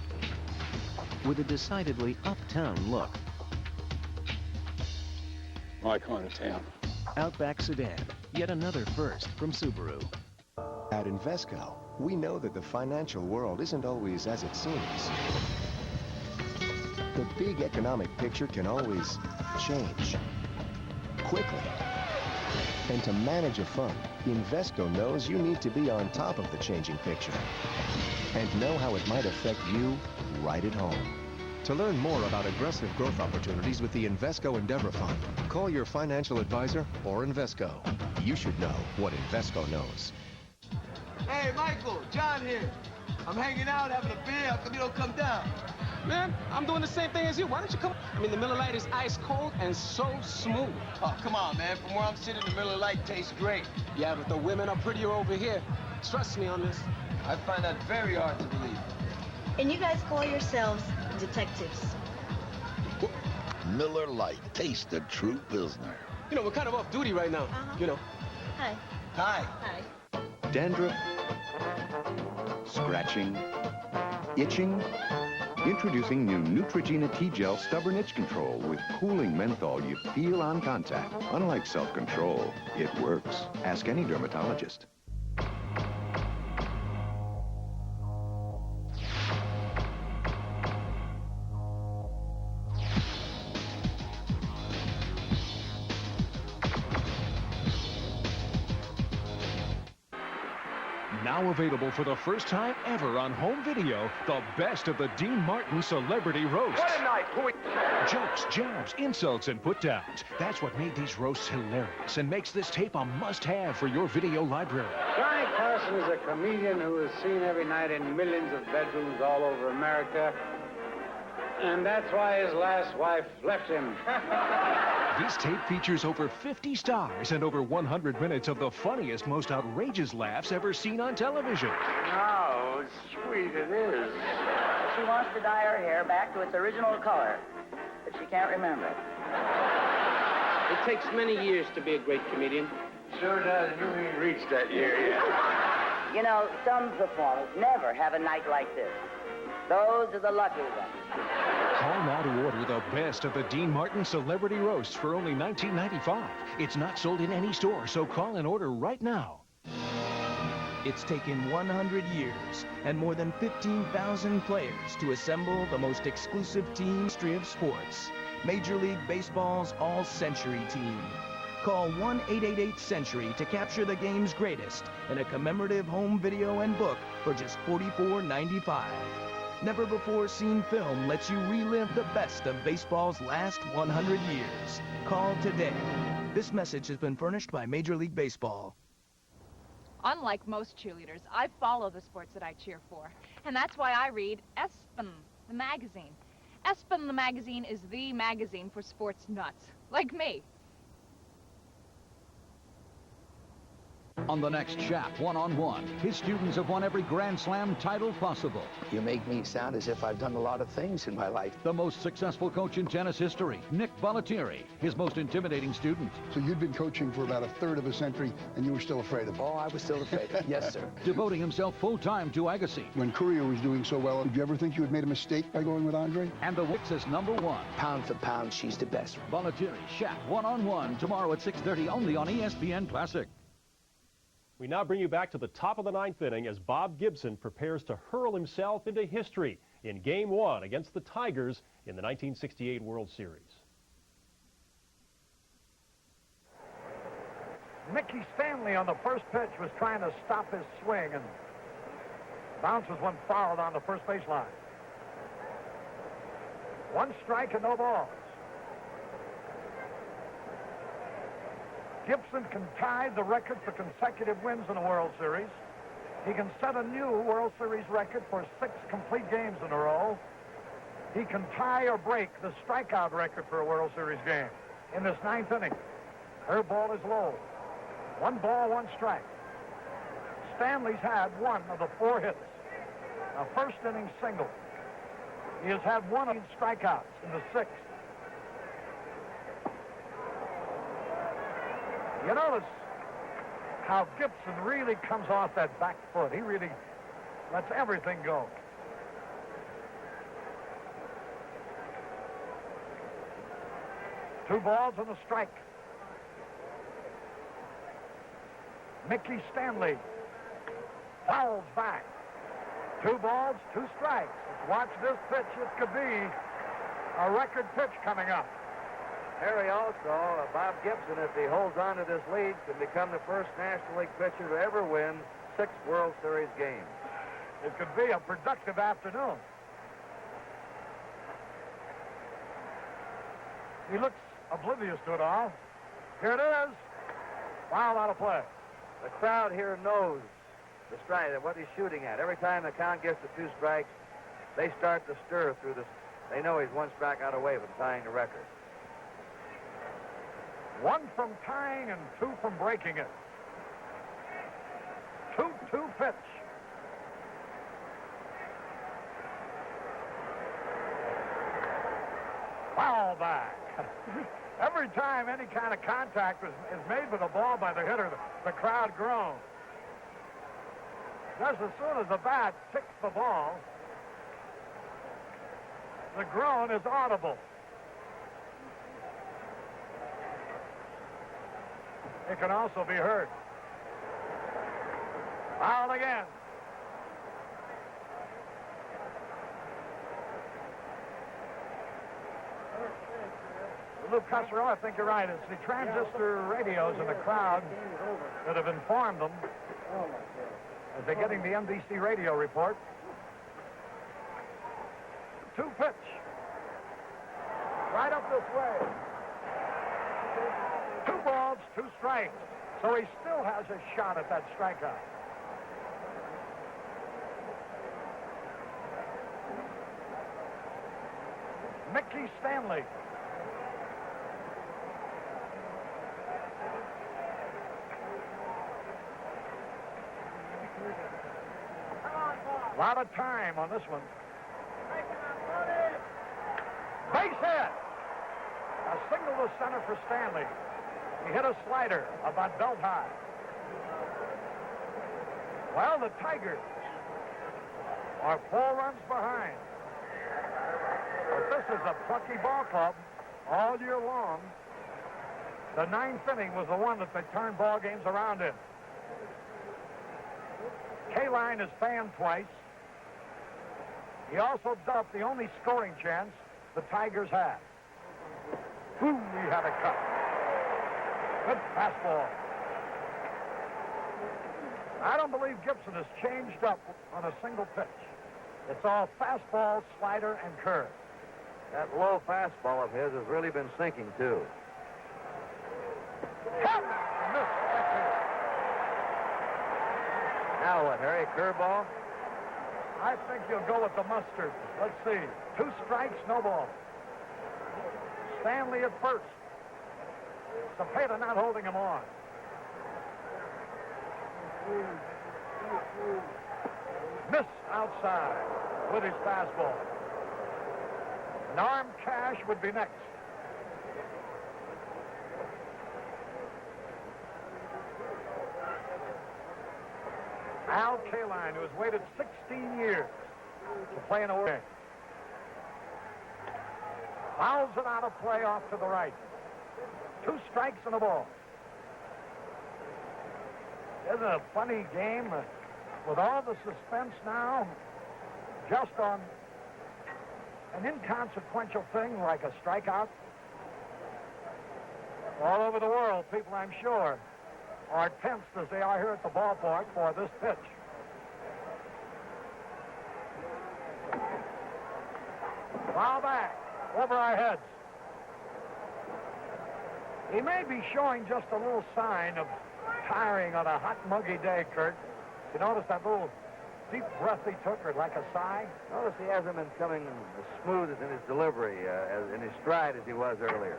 with a decidedly uptown look. My kind of town. Outback Sedan, yet another first from Subaru. At Invesco, we know that the financial world isn't always as it seems. The big economic picture can always change quickly. And to manage a fund, Invesco knows you need to be on top of the changing picture and know how it might affect you right at home. To learn more about aggressive growth opportunities with the Invesco Endeavor Fund, call your financial advisor or Invesco. You should know what Invesco knows. Hey, Michael, John here. I'm hanging out, having a beer. How come you don't come down? Man, I'm doing the same thing as you. Why don't you come? I mean, the Miller Lite is ice cold and so smooth. Oh, come on, man. From where I'm sitting, the Miller Lite tastes great. Yeah, but the women are prettier over here. Trust me on this. I find that very hard to believe. And you guys call yourselves detectives. Miller Lite. Taste the true Pilsner. You know, we're kind of off duty right now. You know. Hi. Hi. Hi. Dandruff, scratching, itching. Introducing new Neutrogena T-Gel Stubborn Itch Control with cooling menthol you feel on contact. Unlike self-control, it works. Ask any dermatologist. Now available for the first time ever on home video, the best of the Dean Martin Celebrity Roasts. What a night! Jokes, jabs, insults, and put-downs. That's what made these roasts hilarious and makes this tape a must-have for your video library. Johnny Carson is a comedian who is seen every night in millions of bedrooms all over America. And that's why his last wife left him. This tape features over 50 stars and over 100 minutes of the funniest, most outrageous laughs ever seen on television. How sweet it is. She wants to dye her hair back to its original color, but she can't remember it. It takes many years to be a great comedian. Sure does. You ain't reached that year yet. You know, some performers never have a night like this. Those are the lucky ones. Call now to order the best of the Dean Martin Celebrity Roasts for only $19.95. It's not sold in any store, so call and order right now. It's taken 100 years and more than 15,000 players to assemble the most exclusive team in the history of sports. Major League Baseball's all-century team. Call 1-888-CENTURY to capture the game's greatest in a commemorative home video and book for just $44.95. Never before seen film lets you relive the best of baseball's last 100 years. Call today. This message has been furnished by Major League Baseball. Unlike most cheerleaders, I follow the sports that I cheer for. And that's why I read Espen, the magazine. Espen, the magazine, is the magazine for sports nuts, like me. On the next Shack One-on-One, his students have won every Grand Slam title possible. You make me sound as if I've done a lot of things in my life. The most successful coach in tennis history, Nick Bollettieri, his most intimidating student. So you'd been coaching for about a third of a century, and you were still afraid of him? Oh, I was still afraid of him. Yes, sir. Devoting himself full-time to Agassi. When Courier was doing so well, did you ever think you had made a mistake by going with Andre? And the Wix's #1. Pound for pound, she's the best. Bollettieri, Shack One-on-One, tomorrow at 6:30 only on ESPN Classic. We now bring you back to the top of the 9th inning as Bob Gibson prepares to hurl himself into history in Game 1 against the Tigers in the 1968 World Series. Mickey Stanley on the first pitch was trying to stop his swing, and bounces one fouled on the first baseline. 1 strike and no balls. Gibson can tie the record for consecutive wins in a World Series. He can set a new World Series record for 6 complete games in a row. He can tie or break the strikeout record for a World Series game in this 9th inning. Her ball is low. 1 ball, 1 strike. Stanley's had 1 of the 4 hits. A first inning single. He has had 1 of these strikeouts in the 6th. You notice how Gibson really comes off that back foot. He really lets everything go. Two balls and a strike. Mickey Stanley fouls back. 2 balls, 2 strikes. Watch this pitch. It could be a record pitch coming up. Harry, also, Bob Gibson, if he holds on to this lead, can become the first National League pitcher to ever win 6 World Series games. It could be a productive afternoon. He looks oblivious to it all. Here it is. Foul out of play. The crowd here knows the strike, what he's shooting at. Every time the count gets to 2 strikes, they start to stir through this. They know he's 1 strikeout away from tying the record. 1 from tying and 2 from breaking it. 2-2 pitch. Foul back. Every time any kind of contact is made with a ball by the hitter, the crowd groans. Just as soon as the bat ticks the ball, the groan is audible. It can also be heard. Foul again. Lou Cusero, I think you're right. It's the transistor radios in the crowd that have informed them as they're getting the NBC radio report. 2 pitch. Right up this way. 2 balls, 2 strikes. So he still has a shot at that strikeout. Mickey Stanley. A lot of time on this one. Base hit. A single to center for Stanley. He hit a slider about belt high. Well, the Tigers are 4 runs behind. But this is a plucky ball club all year long. The 9th inning was the one that they turned ball games around in. K-Line is fanned twice. He also dumped the only scoring chance the Tigers had. Ooh, he had a cut. Good fastball. I don't believe Gibson has changed up on a single pitch. It's all fastball, slider, and curve. That low fastball of his has really been sinking, too. Now what, Harry? Curveball? I think you'll go with the mustard. Let's see. 2 strikes, no ball. Stanley at first. Cepeda not holding him on. Missed outside with his fastball. Norm Cash would be next. Al Kaline, who has waited 16 years to play in a World Game. Fouls it out of play off to the right. 2 strikes and a ball. Isn't it a funny game with all the suspense now just on an inconsequential thing like a strikeout? All over the world, people, I'm sure, are tensed as they are here at the ballpark for this pitch. Foul back over our heads. He may be showing just a little sign of tiring on a hot, muggy day, Kurt. You notice that little deep breath he took, or like a sigh? Notice he hasn't been coming as smooth as in his delivery, as in his stride as he was earlier.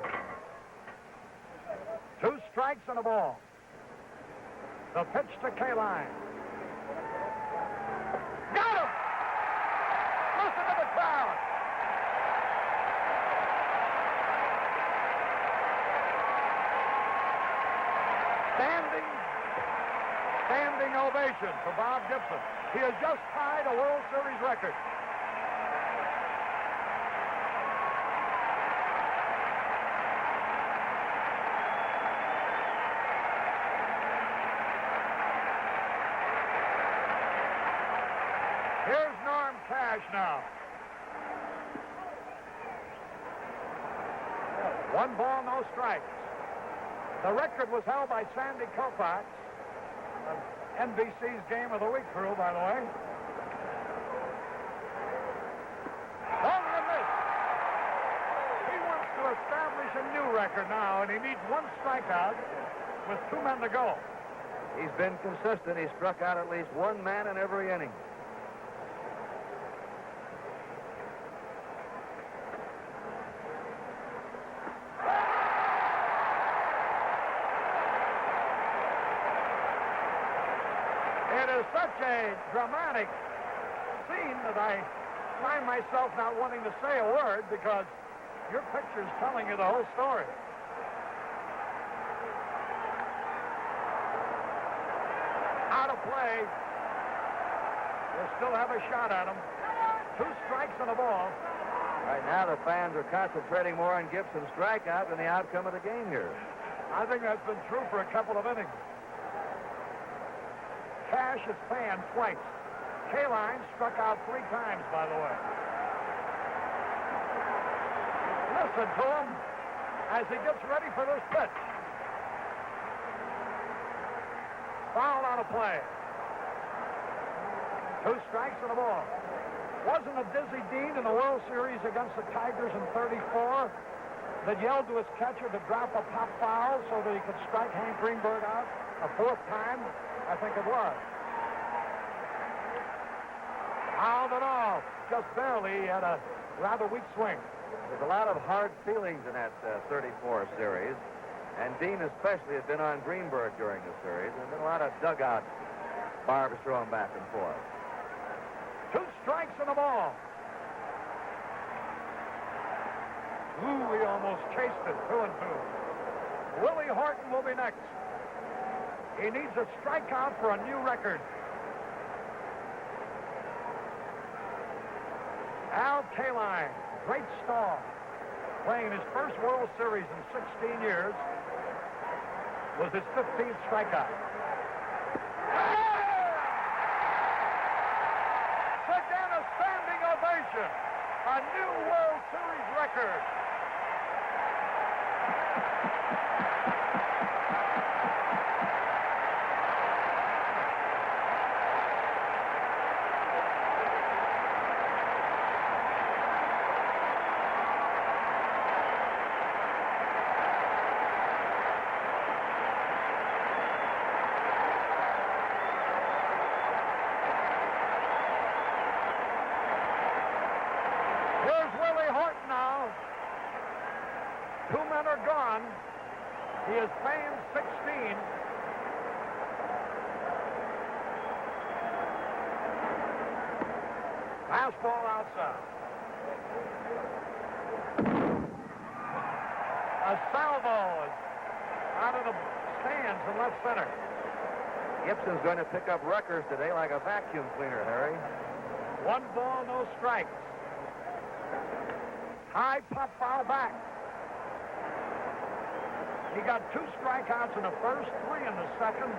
2 strikes and a ball. The pitch to Kaline. Got him! Listen to the crowd. Standing ovation for Bob Gibson. He has just tied a World Series record. Here's Norm Cash now. 1 ball, no strikes. The record was held by Sandy Koufax, NBC's Game of the Week crew, by the way. Swung and missed. He wants to establish a new record now, and he needs 1 strikeout with 2 men to go. He's been consistent. He struck out at least 1 man in every inning. Such a dramatic scene that I find myself not wanting to say a word because your picture's telling you the whole story. Out of play. We'll still have a shot at him. 2 strikes and a ball. Right now the fans are concentrating more on Gibson's strikeout than the outcome of the game here. I think that's been true for a couple of innings. Cash is fanned twice. Kaline struck out 3 times, by the way. Listen to him as he gets ready for this pitch. Foul out of play. 2 strikes and a ball. Wasn't it Dizzy Dean in the World Series against the Tigers in '34 that yelled to his catcher to drop a pop foul so that he could strike Hank Greenberg out a 4th time? I think it was. Fouled it off. Just barely. He had a rather weak swing. There's a lot of hard feelings in that 34 series. And Dean especially has been on Greenberg during the series. There's been a lot of dugout barbs thrown back and forth. 2 strikes and a ball. Ooh, he almost chased it. 2-2. Willie Horton will be next. He needs a strikeout for a new record. Al Kaline, great star, playing his first World Series in 16 years, was his 15th strikeout. Again, a standing ovation. A new World Series record. He is paying 16. Fastball outside. A salvo is out of the stands in left center. Gibson's going to pick up records today like a vacuum cleaner, Harry. 1 ball, no strikes. High pop, foul back. He got 2 strikeouts in the first, 3 in the second,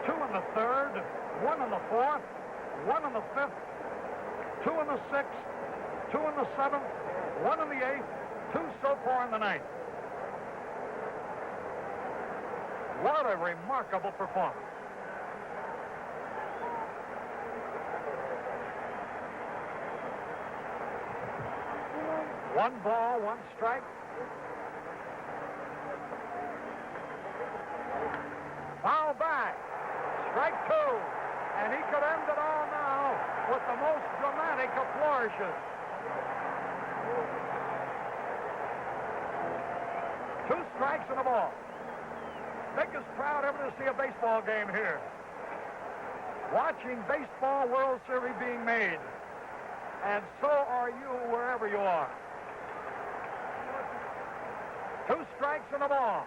2 in the third, 1 in the fourth, 1 in the fifth, 2 in the sixth, 2 in the seventh, 1 in the eighth, 2 so far in the ninth. What a remarkable performance. One ball, 1 strike. Foul back. Strike 2. And he could end it all now with the most dramatic of flourishes. 2 strikes and a ball. Biggest crowd ever to see a baseball game here. Watching baseball World Series being made. And so are you wherever you are. 2 strikes and a ball.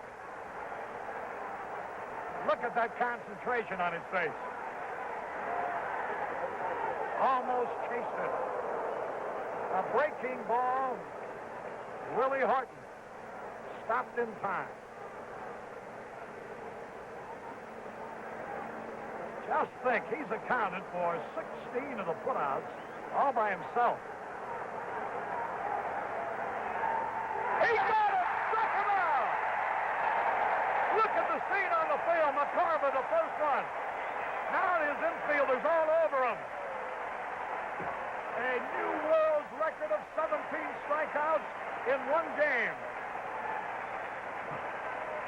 Look at that concentration on his face. Almost chased it. A breaking ball. Willie Horton stopped in time. Just think, he's accounted for 16 of the putouts all by himself. He got it! Struck him out! Look at the scene on the field. McCarver, the first one. Now his infielders all over him. A new world's record of 17 strikeouts in 1 game.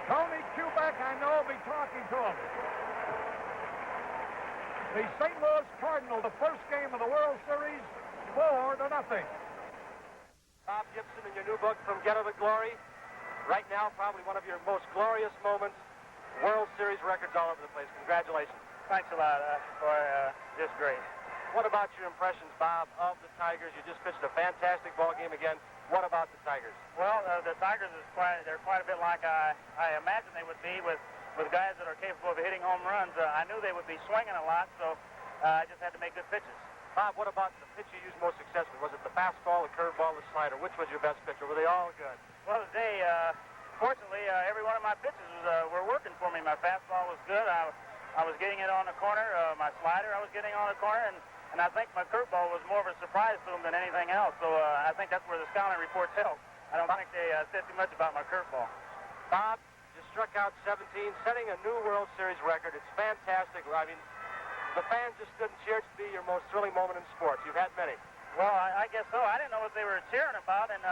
Tony Kubek, I know, will be talking to him. The St. Louis Cardinals, the first game of the World Series, 4-0. Bob Gibson, in your new book, From Ghetto to Glory. Right now, probably one of your most glorious moments. World Series records all over the place. Congratulations. Thanks a lot, just great. What about your impressions, Bob, of the Tigers? You just pitched a fantastic ball game again. What about the Tigers? Well, the Tigers they're quite a bit like I imagined they would be with guys that are capable of hitting home runs. I knew they would be swinging a lot, so I just had to make good pitches. Bob, what about the pitch you used most successfully? Was it the fastball, the curveball, the slider? Which was your best pitch, or were they all good? Well, today, fortunately, every one of my pitches were working for me. My fastball was good. I was getting it on the corner. My slider, I was getting on the corner, and I think my curveball was more of a surprise to them than anything else. So I think that's where the scouting reports help. I don't think they said too much about my curveball. Bob, you struck out 17, setting a new World Series record. It's fantastic. I mean, the fans just stood and cheered to be your most thrilling moment in sports. You've had many. Well, I guess so. I didn't know what they were cheering about, and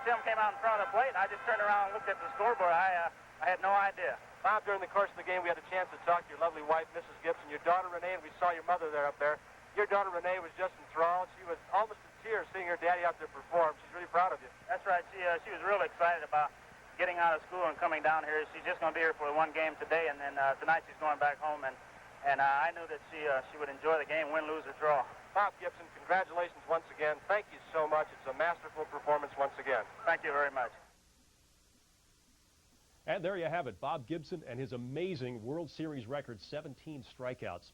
Tim came out in front of the plate, and I just turned around and looked at the scoreboard. I had no idea. Bob, during the course of the game, we had a chance to talk to your lovely wife, Mrs. Gibson, your daughter, Renee, and we saw your mother there up there. Your daughter, Renee, was just enthralled. She was almost in tears seeing her daddy out there perform. She's really proud of you. That's right. She was real excited about getting out of school and coming down here. She's just going to be here for 1 game today, and then tonight she's going back home, and I knew that she would enjoy the game, win, lose, or draw. Bob Gibson, congratulations once again. Thank you so much. It's a masterful performance once again. Thank you very much. And there you have it, Bob Gibson and his amazing World Series record, 17 strikeouts.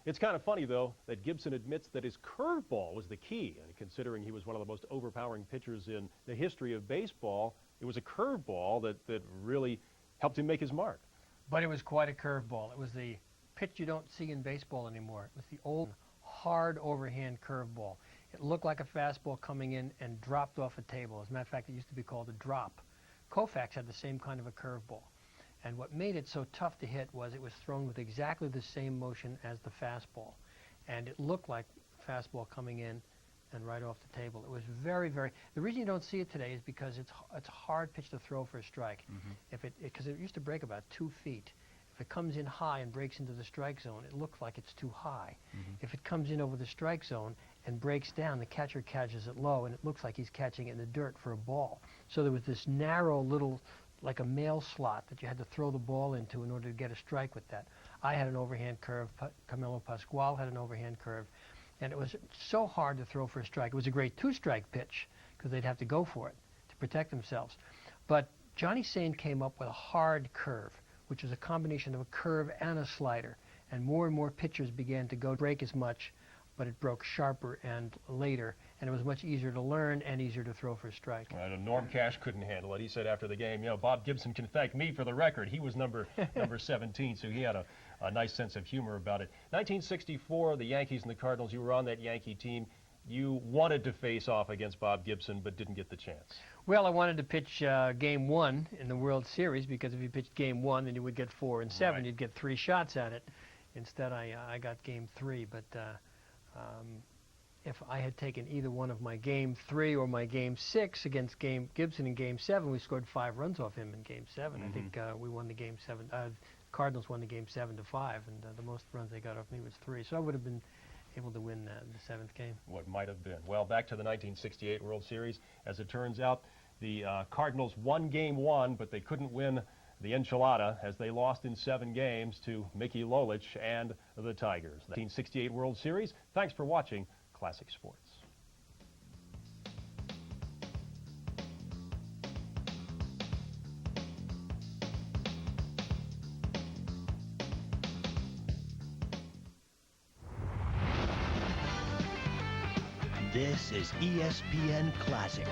It's kind of funny, though, that Gibson admits that his curveball was the key, and considering he was one of the most overpowering pitchers in the history of baseball, it was a curveball that really helped him make his mark. But it was quite a curveball. It was the pitch you don't see in baseball anymore. It was the old, hard overhand curveball. It looked like a fastball coming in and dropped off a table. As a matter of fact, it used to be called a drop. Koufax had the same kind of a curveball. And what made it so tough to hit was it was thrown with exactly the same motion as the fastball. And it looked like a fastball coming in and right off the table. It was very, very... The reason you don't see it today is because it's a hard pitch to throw for a strike. Because it used to break about 2 feet. If it comes in high and breaks into the strike zone, it looks like it's too high. If it comes in over the strike zone and breaks down, the catcher catches it low, and it looks like he's catching it in the dirt for a ball. So there was this narrow little, like a mail slot that you had to throw the ball into in order to get a strike with that. I had an overhand curve. Camilo Pascual had an overhand curve. And it was so hard to throw for a strike. It was a great two-strike pitch because they'd have to go for it to protect themselves. But Johnny Sain came up with a hard curve, which is a combination of a curve and a slider. And more pitchers began to break as much, but it broke sharper and later, and it was much easier to learn and easier to throw for a strike. Norm Cash couldn't handle it. He said after the game, you know, Bob Gibson can thank me for the record. He was number 17, so he had a nice sense of humor about it. 1964, the Yankees and the Cardinals, you were on that Yankee team. You wanted to face off against Bob Gibson, but didn't get the chance. Well, I wanted to pitch Game 1 in the World Series, because if you pitched Game 1, then you would get 4 and 7. Right. You'd get 3 shots at it. Instead, I got Game 3, but if I had taken either one of my Game 3 or my Game 6 against Gibson in Game 7, we scored 5 runs off him in Game 7. I think we won the Game 7. Cardinals won the Game 7-5, and the most runs they got off me was 3. So I would have been able to win the 7th game. What might have been. Well, back to the 1968 World Series. As it turns out, the Cardinals won Game 1, but they couldn't win the enchilada as they lost in 7 games to Mickey Lolich and the Tigers. The 1968 World Series. Thanks for watching Classic Sports. This is ESPN Classic,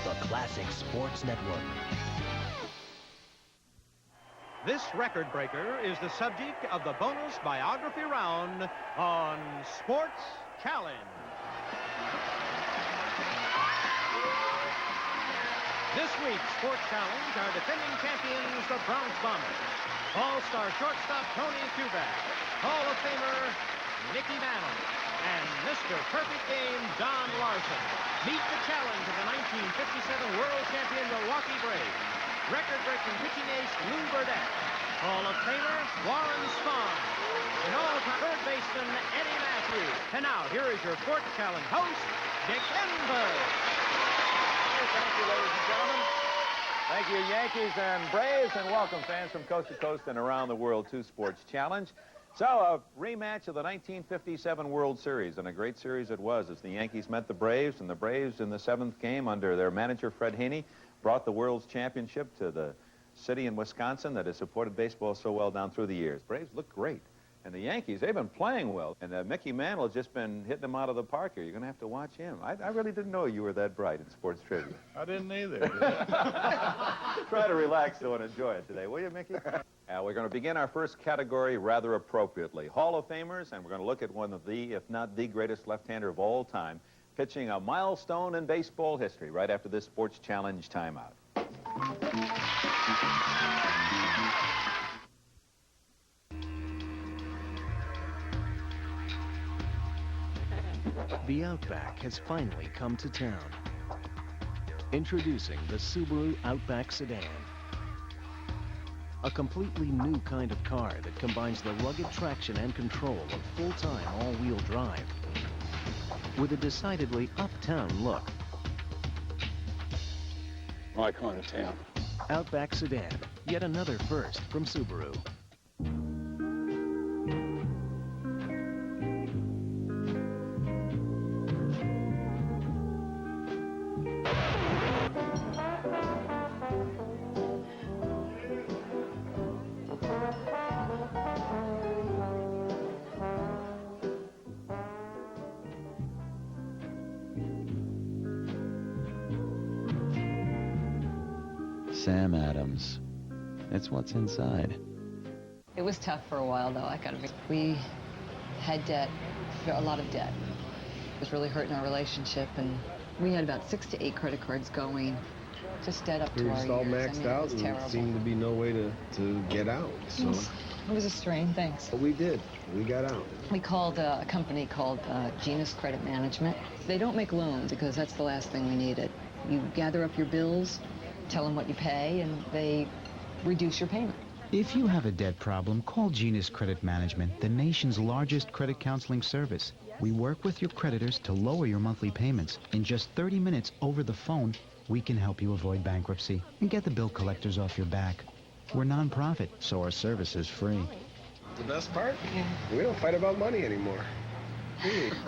the Classic Sports Network. This record breaker is the subject of the bonus biography round on Sports Challenge. This week's Sports Challenge are defending champions, the Bronx Bombers. All-star shortstop Tony Kuback, Hall of Famer Mickey Mantle, and Mr. Perfect Game Don Larson. Meet the challenge of the 1957 World Champion Milwaukee Braves. Record-breaking pitching ace Lou Burdett, Hall of Famer Warren Spahn, and all-time third baseman Eddie Matthews. And now, here is your Sports Challenge host, Dick Enberg. Thank you, ladies and gentlemen. Thank you, Yankees and Braves, and welcome fans from coast to coast and around the world to Sports Challenge. So, a rematch of the 1957 World Series, and a great series it was as the Yankees met the Braves, and the Braves in the 7th game under their manager Fred Haney brought the World's Championship to the city in Wisconsin that has supported baseball so well down through the years. Braves look great. And the Yankees, they've been playing well. And Mickey Mantle has just been hitting them out of the park here. You're going to have to watch him. I really didn't know you were that bright in sports trivia. I didn't either. Try to relax, though, and enjoy it today, will you, Mickey? We're going to begin our first category rather appropriately. Hall of Famers, and we're going to look at one of the, if not the greatest left-hander of all time, pitching a milestone in baseball history right after this Sports Challenge timeout. The Outback has finally come to town. Introducing the Subaru Outback Sedan. A completely new kind of car that combines the rugged traction and control of full-time all-wheel drive with a decidedly uptown look. My kind of town. Outback Sedan, yet another first from Subaru. Sam Adams. It's what's inside. It was tough for a while, though. We had debt, a lot of debt. It was really hurting our relationship, and we had about 6 to 8 credit cards going, just dead up to our years. All maxed out, and there seemed to be no way to get out. So it was a strain, thanks. But we did. We got out. We called a company called Genus Credit Management. They don't make loans because that's the last thing we needed. You gather up your bills, tell them what you pay, and they reduce your payment. If you have a debt problem, call Genus Credit Management, the nation's largest credit counseling service. We work with your creditors to lower your monthly payments. In just 30 minutes over the phone, we can help you avoid bankruptcy and get the bill collectors off your back. We're nonprofit, so our service is free. The best part? We don't fight about money anymore.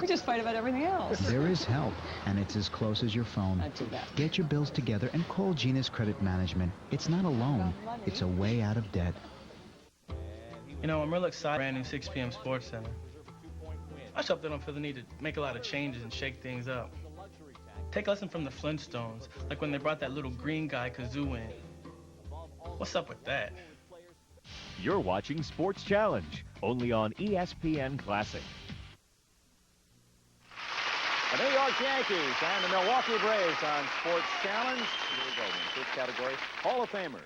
We just fight about everything else. There is help, and it's as close as your phone. Not too bad. Get your bills together and call Gina's Credit Management. It's not a loan. It's a way out of debt. You know, I'm real excited. Brand new 6 p.m. Sports Center. I hope they don't feel the need to make a lot of changes and shake things up. Take a lesson from the Flintstones, like when they brought that little green guy Kazoo in. What's up with that? You're watching Sports Challenge, only on ESPN Classic. The New York Yankees and the Milwaukee Braves on Sports Challenge. Here we go in the first category, Hall of Famers.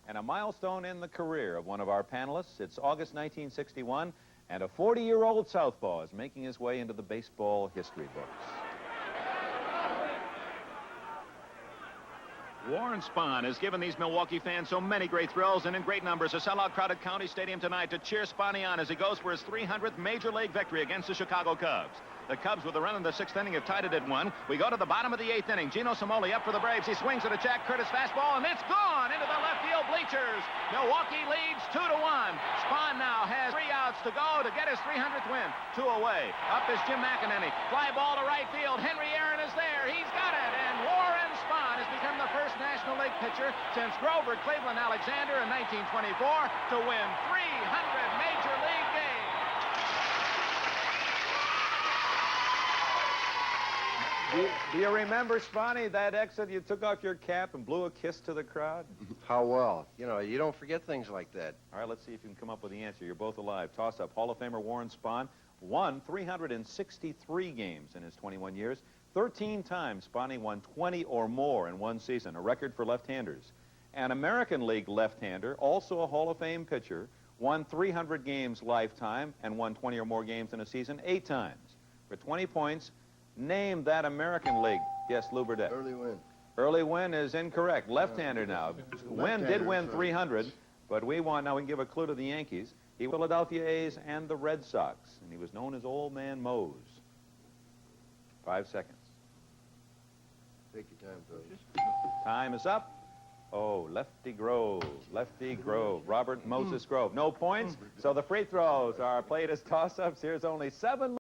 And a milestone in the career of one of our panelists. It's August 1961, and a 40-year-old southpaw is making his way into the baseball history books. Warren Spahn has given these Milwaukee fans so many great thrills, and in great numbers. A sellout crowded County Stadium tonight to cheer Spahny on as he goes for his 300th Major League victory against the Chicago Cubs. The Cubs, with a run in the 6th inning, have tied it at 1. We go to the bottom of the 8th inning. Gino Cimoli up for the Braves. He swings at a Jack Curtis fastball, and it's gone into the left field bleachers. Milwaukee leads 2-1. Spahn now has 3 outs to go to get his 300th win. 2 away. Up is Jim McEnany. Fly ball to right field. Henry Aaron is there. He's got it. And Warren Spahn has become the first National League pitcher since Grover Cleveland Alexander in 1924 to win 300 Major League games. Do you remember, Spahny, that exit you took off your cap and blew a kiss to the crowd? How well? You know, you don't forget things like that. All right, let's see if you can come up with the answer. You're both alive. Toss-up. Hall of Famer Warren Spahn won 363 games in his 21 years. 13 times Spahny won 20 or more in one season, a record for left-handers. An American League left-hander, also a Hall of Fame pitcher, won 300 games lifetime and won 20 or more games in a season 8 times. For 20 points, name that American League. Yes, Lou Burdett. Early Wynn. Early Wynn is incorrect. Left-hander now. Wynn did win 300, but we now we can give a clue to the Yankees. He was Philadelphia A's and the Red Sox, and he was known as Old Man Mose. 5 seconds. Take your time, fellas. Time is up. Oh, Lefty Grove. Lefty Grove. Robert Moses Grove. No points, so the free throws are played as toss-ups. Here's only 7